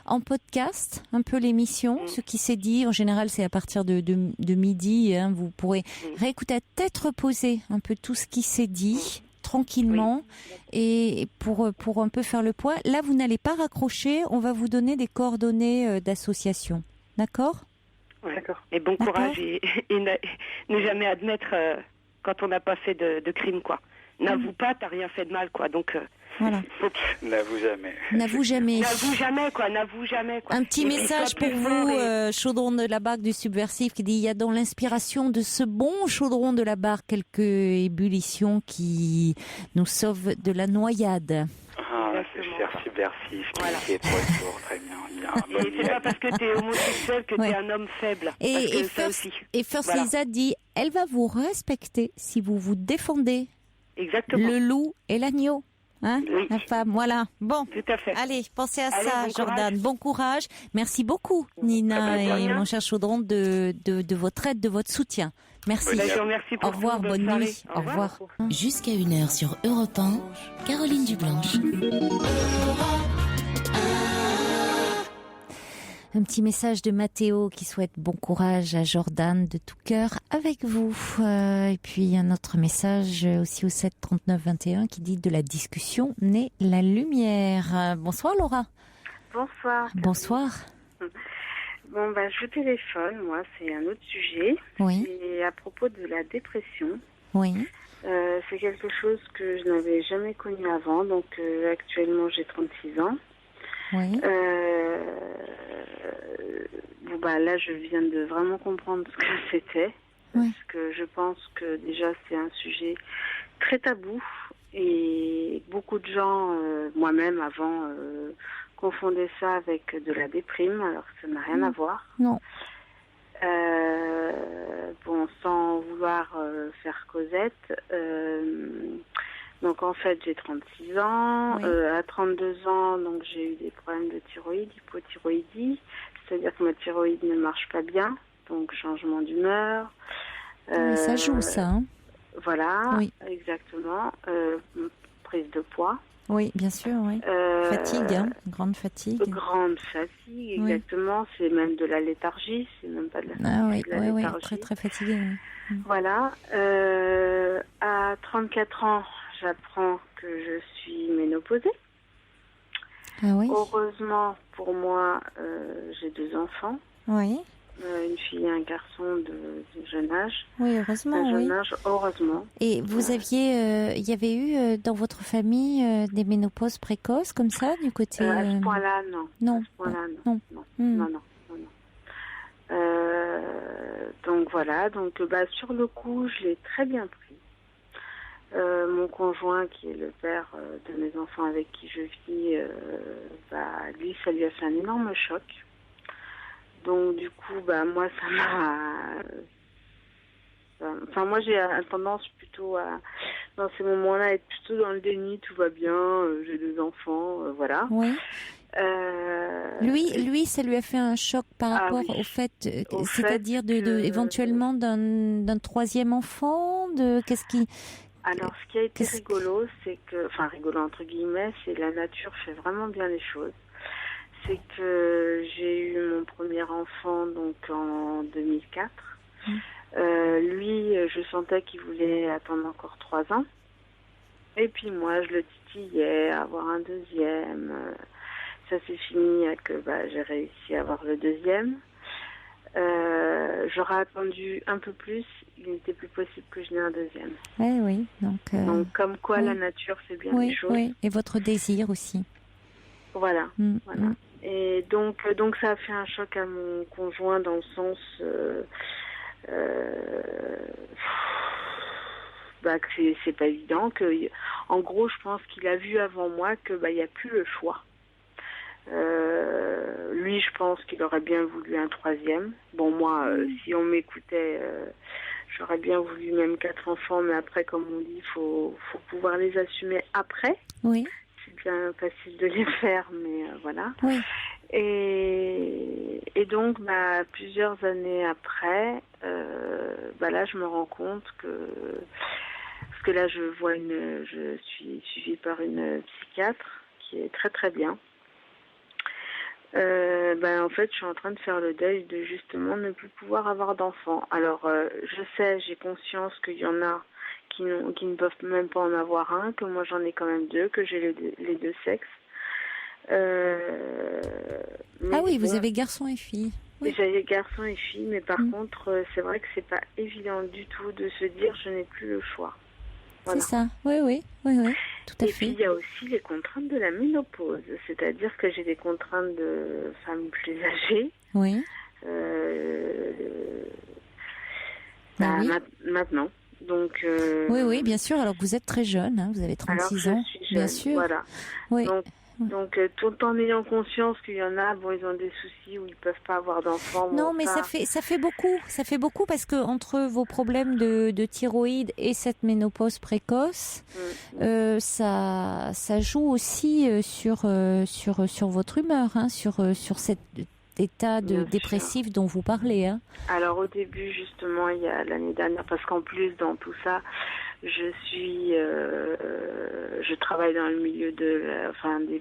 en podcast un peu l'émission, ce qui s'est dit. En général, c'est à partir de midi. Hein, vous pourrez réécouter à tête reposée un peu tout ce qui s'est dit. Tranquillement, et pour un peu faire le point. Là, vous n'allez pas raccrocher. On va vous donner des coordonnées d'association. D'accord? D'accord. Et bon courage et ne jamais admettre quand on n'a pas fait de crime, quoi. N'avoue pas, t'as rien fait de mal, quoi. Donc voilà. N'avoue jamais. N'avoue jamais. N'avoue jamais, quoi. Un petit message pour vous, Chaudron de la Barque du Subversif, qui dit: il y a dans l'inspiration de ce bon Chaudron de la Barque quelques ébullitions qui nous sauvent de la noyade. C'est cher Subversif qui est de retour, très bien. Et c'est pas parce que t'es homosexuel que t'es un homme faible. Et First Lisa dit: elle va vous respecter si vous vous défendez. Exactement. Le loup et l'agneau. Hein, la femme, voilà. Bon, tout à fait. Allez, pensez à ça, bon Jordan. Courage. Bon courage. Merci beaucoup, Nina et mon cher Chaudron, de votre aide, de votre soutien. Merci. Au revoir, bonne nuit. Au revoir. Jusqu'à 1h sur Europe 1, Caroline Dublanche. Un petit message de Mathéo qui souhaite bon courage à Jordan de tout cœur avec vous. Et puis un autre message aussi au 7 39 21 qui dit: de la discussion naît la lumière. Bonsoir Laura. Bonsoir. Bonsoir. Bon, je vous téléphone, moi, c'est un autre sujet. Oui. C'est à propos de la dépression. Oui. C'est quelque chose que je n'avais jamais connu avant, donc actuellement j'ai 36 ans. Oui. Là, je viens de vraiment comprendre ce que c'était, parce que je pense que déjà c'est un sujet très tabou et beaucoup de gens, moi-même avant, confondaient ça avec de la déprime, alors que ça n'a rien à voir. Non. Bon, sans vouloir faire Cosette, donc en fait j'ai 36 ans. À 32 ans, donc j'ai eu des problèmes de thyroïde, hypothyroïdie, c'est-à-dire que ma thyroïde ne marche pas bien, donc changement d'humeur. Ça joue, ça. Hein. Voilà, exactement. Prise de poids. Oui, bien sûr, oui. Fatigue, hein, grande fatigue. Grande fatigue, exactement. Oui. C'est même de la léthargie, c'est même pas de la fatigue, de la léthargie. Oui, très très fatiguée. Oui. Voilà. À 34 ans, j'apprends que je suis ménopausée. Ah oui. Heureusement pour moi, j'ai 2 enfants. Oui. Une fille et un garçon de jeune âge. Oui, heureusement. Un jeune âge, heureusement. Et vous aviez, il y avait eu dans votre famille des ménopauses précoces comme ça, du côté... À ce point-là, non. Non. À ce point-là, non. Non. Donc voilà, donc sur le coup, je l'ai très bien pris. Mon conjoint, qui est le père de mes enfants avec qui je vis, lui, ça lui a fait un énorme choc. Donc du coup, moi, ça m'a... Enfin, moi, j'ai tendance plutôt à, dans ces moments-là, être plutôt dans le déni, tout va bien, j'ai 2 enfants, voilà. Oui. Lui, ça lui a fait un choc par rapport au fait, c'est-à-dire éventuellement d'un 3e enfant, qu'est-ce qui... Alors, ce qui a été rigolo, c'est que, enfin rigolo entre guillemets, c'est que la nature fait vraiment bien les choses. C'est que j'ai eu mon premier enfant donc en 2004. Lui, je sentais qu'il voulait attendre encore 3 ans. Et puis moi, je le titillais à avoir un 2e. Ça s'est fini que j'ai réussi à avoir le 2e. J'aurais attendu un peu plus, il n'était plus possible que je n'ai un 2e. Oui. Donc comme quoi la nature fait bien les choses. Oui, et votre désir aussi. Voilà. Voilà. Et donc ça a fait un choc à mon conjoint dans le sens que c'est pas évident, que en gros je pense qu'il a vu avant moi que il n'y a plus le choix. Lui, je pense qu'il aurait bien voulu un 3e. Bon, moi, si on m'écoutait, j'aurais bien voulu même 4 enfants, mais après, comme on dit, il faut pouvoir les assumer après. Oui. C'est bien facile de les faire, mais voilà. Oui. Et donc, plusieurs années après, là, je me rends compte que... Parce que là, je suis suivie par une psychiatre qui est très, très bien. En fait, je suis en train de faire le deuil de justement ne plus pouvoir avoir d'enfants. Alors, je sais, j'ai conscience qu'il y en a qui ne peuvent même pas en avoir un, que moi j'en ai quand même 2, que j'ai les 2 sexes. Vous avez garçon et fille. Oui. J'avais garçon et fille, mais par contre, c'est vrai que c'est pas évident du tout de se dire je n'ai plus le choix. Voilà. C'est ça, oui, tout à fait. Et puis il y a aussi les contraintes de la ménopause, c'est-à-dire que j'ai des contraintes de femme plus âgée. Oui. Maintenant. Donc. Oui, bien sûr. Alors que vous êtes très jeune, hein, vous avez 36 ans. Je suis jeune, bien sûr. Voilà. Oui. Donc, tout en ayant conscience qu'il y en a, ils ont des soucis où ils peuvent pas avoir d'enfants. Non, mais ça fait beaucoup. Ça fait beaucoup parce que entre vos problèmes de thyroïde et cette ménopause précoce, ça joue aussi sur votre humeur, hein, sur cet état dépressif dont vous parlez. Hein. Alors, au début, justement, il y a l'année dernière, parce qu'en plus, dans tout ça, je travaille dans le milieu des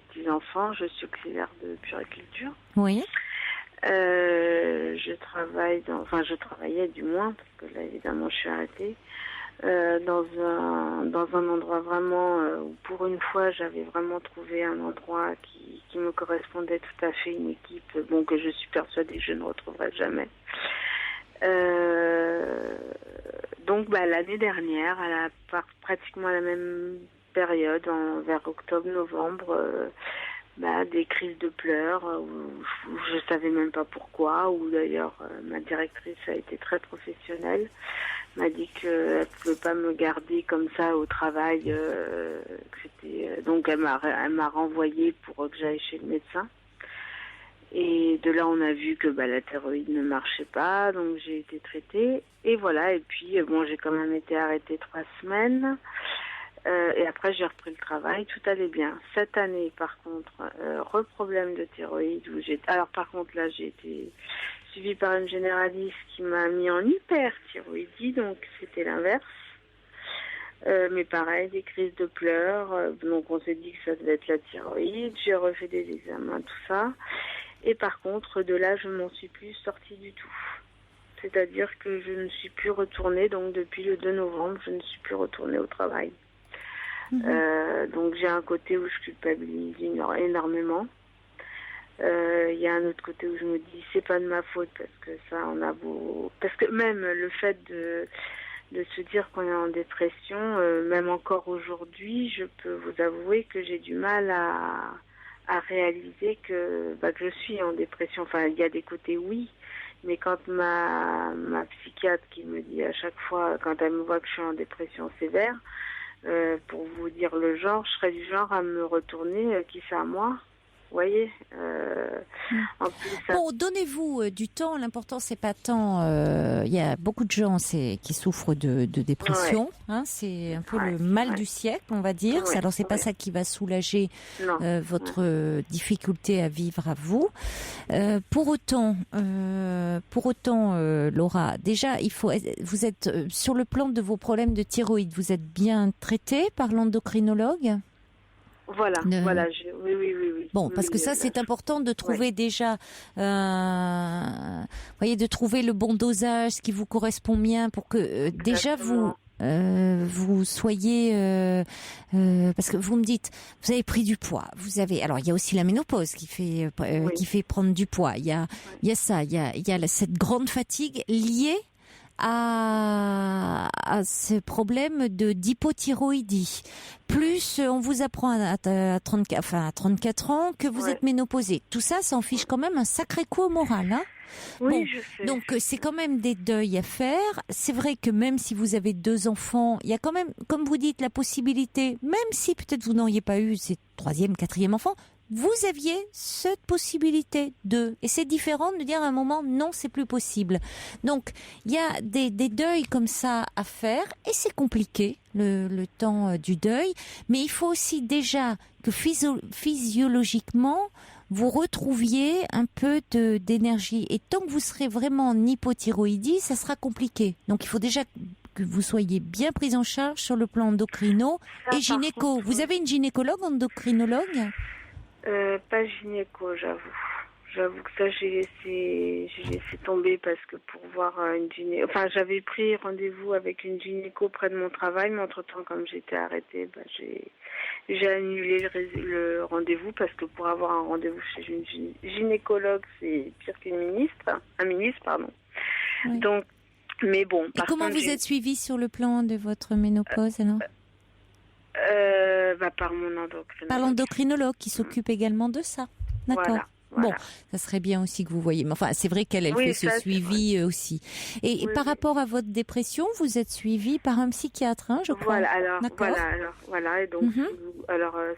petits-enfants, je suis auxiliaire de puériculture. Oui. Je travaillais du moins, parce que là, évidemment, je suis arrêtée, dans un endroit vraiment, où pour une fois, j'avais vraiment trouvé un endroit qui me correspondait tout à fait, une équipe, que je suis persuadée que je ne retrouverai jamais. Donc l'année dernière, pratiquement à la même période, vers octobre-novembre, des crises de pleurs où je savais même pas pourquoi, où d'ailleurs ma directrice a été très professionnelle, m'a dit qu'elle pouvait pas me garder comme ça au travail, donc elle m'a renvoyée pour que j'aille chez le médecin. Et de là, on a vu que la thyroïde ne marchait pas, donc j'ai été traitée. Et voilà, et puis j'ai quand même été arrêtée 3 semaines. Et après, j'ai repris le travail, tout allait bien. Cette année, par contre, problème de thyroïde. Alors, par contre, là, j'ai été suivie par une généraliste qui m'a mis en hyperthyroïdie, donc c'était l'inverse. Mais pareil, des crises de pleurs. Donc, on s'est dit que ça devait être la thyroïde. J'ai refait des examens, tout ça. Et par contre, de là, je ne m'en suis plus sortie du tout. C'est-à-dire que je ne suis plus retournée. Donc, depuis le 2 novembre, je ne suis plus retournée au travail. Donc, j'ai un côté où je culpabilise énormément. Il y a un autre côté où je me dis, c'est pas de ma faute parce que ça, on a beau... Parce que même le fait de se dire qu'on est en dépression, même encore aujourd'hui, je peux vous avouer que j'ai du mal à réaliser que je suis en dépression. Enfin, il y a des côtés oui, mais quand ma psychiatre qui me dit à chaque fois, quand elle me voit que je suis en dépression sévère, pour vous dire le genre, je serais du genre à me retourner, qui c'est à moi. Vous voyez, en plus, Bon, donnez-vous du temps. L'important, c'est pas tant. Il y a beaucoup de gens qui souffrent de dépression. Hein, c'est un peu le mal du siècle, on va dire. Alors, c'est pas ça qui va soulager votre difficulté à vivre à vous. Pour autant, Laura, déjà, vous êtes sur le plan de vos problèmes de thyroïde. Vous êtes bien traitée par l'endocrinologue? Voilà, oui. Bon, parce que ça, c'est important de trouver déjà, de trouver le bon dosage, ce qui vous correspond bien, pour que déjà vous soyez, parce que vous me dites, vous avez pris du poids, alors il y a aussi la ménopause qui fait prendre du poids. Il y a ça, il y a cette grande fatigue liée à ce problème d'hypothyroïdie. Plus on vous apprend à 34 ans que vous êtes ménopausée. Tout ça, ça en fiche quand même un sacré coup au moral, hein. Oui, bon, je sais. Donc c'est quand même des deuils à faire. C'est vrai que même si vous avez 2 enfants, il y a quand même, comme vous dites, la possibilité, même si peut-être vous n'auriez pas eu ces 3e, 4e enfants, vous aviez cette possibilité et c'est différent de dire à un moment non, c'est plus possible. Donc il y a des deuils comme ça à faire et c'est compliqué le temps du deuil, mais il faut aussi déjà que physiologiquement vous retrouviez un peu d'énergie, et tant que vous serez vraiment en hypothyroïdie, ça sera compliqué. Donc il faut déjà que vous soyez bien prise en charge sur le plan endocrino et gynéco. Vous avez une gynécologue, endocrinologue? Pas gynéco, j'avoue. J'avoue que ça, j'ai laissé tomber parce que pour voir une gynéco... Enfin, j'avais pris rendez-vous avec une gynéco près de mon travail, mais entre-temps, comme j'étais arrêtée, j'ai annulé le rendez-vous parce que pour avoir un rendez-vous chez une gynécologue, c'est pire qu'un ministre, pardon. Oui. Donc, mais bon... Et comment vous êtes suivie sur le plan de votre ménopause, alors? Par mon endocrinologue. Par l'endocrinologue qui s'occupe également de ça. D'accord. Voilà. Bon, ça serait bien aussi que vous voyez. Mais enfin, c'est vrai qu'elle fait ce suivi aussi. Et par rapport à votre dépression, vous êtes suivi par un psychiatre, hein, je crois. Voilà. Et donc,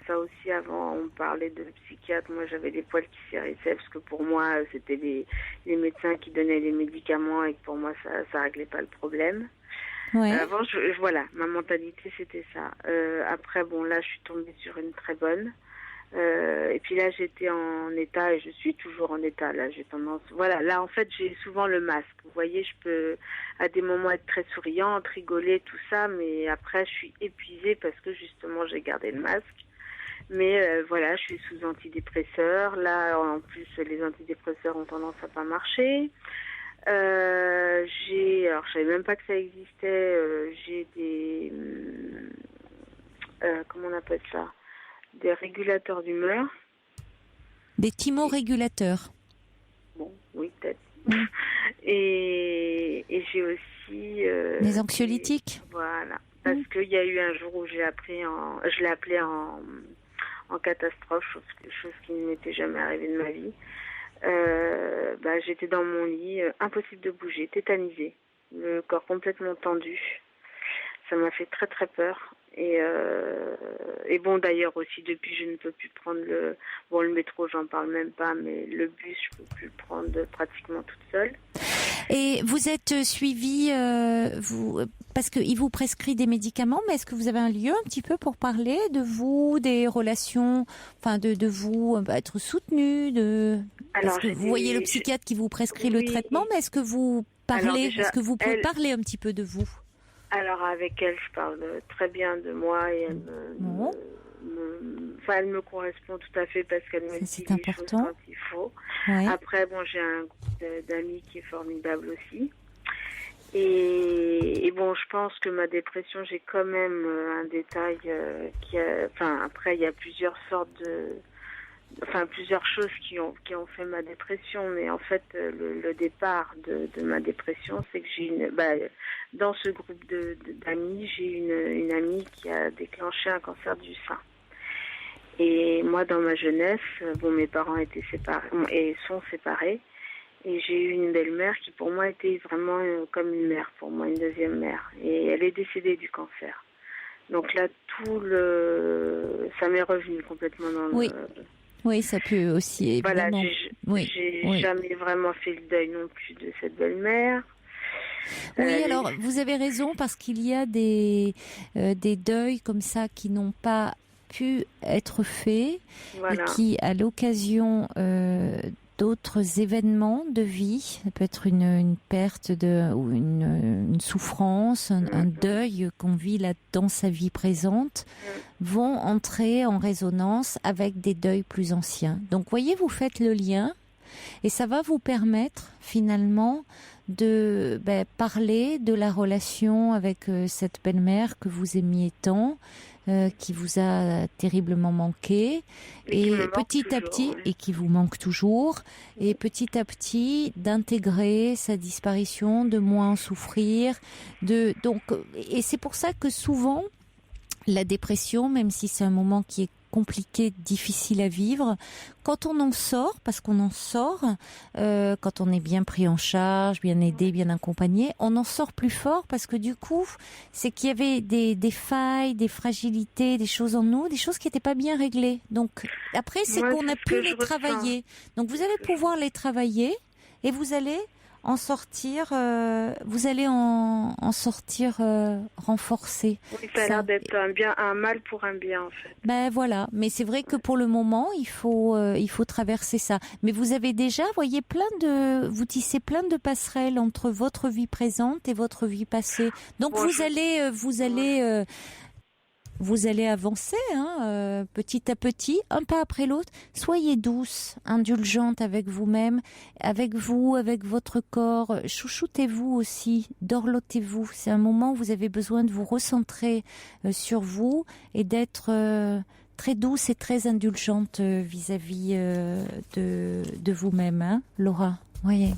ça aussi, avant, on parlait de psychiatre. Moi, j'avais des poils qui s'hérissaient parce que pour moi, c'était les médecins qui donnaient les médicaments et que pour moi, ça réglait pas le problème. Ouais. Avant, ma mentalité, c'était ça. Après, là, je suis tombée sur une très bonne. Et puis là, j'étais en état, et je suis toujours en état. Là, j'ai tendance... Voilà, là, en fait, j'ai souvent le masque. Vous voyez, je peux, à des moments, être très souriante, rigoler, tout ça, mais après, je suis épuisée parce que, justement, j'ai gardé le masque. Mais je suis sous antidépresseurs. Là, en plus, les antidépresseurs ont tendance à pas marcher. Alors je savais même pas que ça existait, j'ai des comment on appelle ça, des régulateurs d'humeur, des thymorégulateurs. Bon, oui, peut-être. Et j'ai aussi des anxiolytiques. Voilà, parce qu'il y a eu un jour où je l'ai appelé en catastrophe, chose qui ne m'était jamais arrivée de ma vie. J'étais dans mon lit, impossible de bouger, tétanisée, le corps complètement tendu. ça m'a fait très très peur. Et bon, d'ailleurs aussi, depuis, je ne peux plus prendre le métro, j'en parle même pas, mais le bus, je peux plus le prendre pratiquement toute seule. Et vous êtes suivi, parce qu'il vous prescrit des médicaments, mais est-ce que vous avez un lieu un petit peu pour parler de vous, des relations, enfin de vous être soutenu, parce que vous voyez le psychiatre qui vous prescrit le traitement, mais est-ce que vous parlez, est-ce que vous pouvez parler un petit peu de vous? Alors avec elle, je parle très bien de moi et elle me correspond tout à fait parce qu'elle me dit les choses quand il faut. Ouais. Après, bon, j'ai un groupe d'amis qui est formidable aussi. Et bon, je pense que ma dépression, j'ai quand même un détail après, il y a plusieurs choses qui ont fait ma dépression, mais en fait le départ de ma dépression, c'est que dans ce groupe d'amis, j'ai une amie qui a déclenché un cancer du sein. Et moi, dans ma jeunesse, mes parents étaient séparés et sont séparés, et j'ai eu une belle-mère qui pour moi était vraiment comme une mère pour moi, une deuxième mère, et elle est décédée du cancer. Donc là, ça m'est revenu complètement dans le... Oui, ça peut aussi, évidemment. Voilà, j'ai jamais vraiment fait le deuil non plus de cette belle-mère. Oui, alors vous avez raison, parce qu'il y a des deuils comme ça qui n'ont pas pu être faits, et qui, à l'occasion d'autres événements de vie, ça peut être une perte ou une souffrance, un deuil qu'on vit là dans sa vie présente, vont entrer en résonance avec des deuils plus anciens. Donc, voyez, vous faites le lien, et ça va vous permettre finalement de parler de la relation avec cette belle-mère que vous aimiez tant, qui vous a terriblement manqué, et petit à petit, et qui vous manque toujours, et petit à petit d'intégrer sa disparition, de moins en souffrir, et c'est pour ça que souvent la dépression, même si c'est un moment qui est compliqué, difficile à vivre, quand on en sort, parce qu'on en sort, quand on est bien pris en charge, bien aidé, bien accompagné, on en sort plus fort, parce que du coup, c'est qu'il y avait des failles, des fragilités, des choses en nous, des choses qui n'étaient pas bien réglées. Donc après, c'est qu'on a pu les travailler. Donc vous allez pouvoir les travailler, et vous allez en sortir, renforcé. Oui, ça a l'air d'être un mal pour un bien, en fait. Voilà, mais c'est vrai que pour le moment, il faut traverser ça. Mais vous avez déjà, voyez, vous tissez plein de passerelles entre votre vie présente et votre vie passée. Donc vous allez avancer petit à petit, un pas après l'autre. Soyez douce, indulgente avec vous-même, avec vous, avec votre corps. Chouchoutez-vous aussi, dorlotez-vous. C'est un moment où vous avez besoin de vous recentrer sur vous et d'être très douce et très indulgente vis-à-vis de vous-même, Laura. Voyez.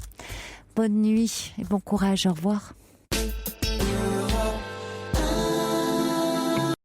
Bonne nuit et bon courage. Au revoir.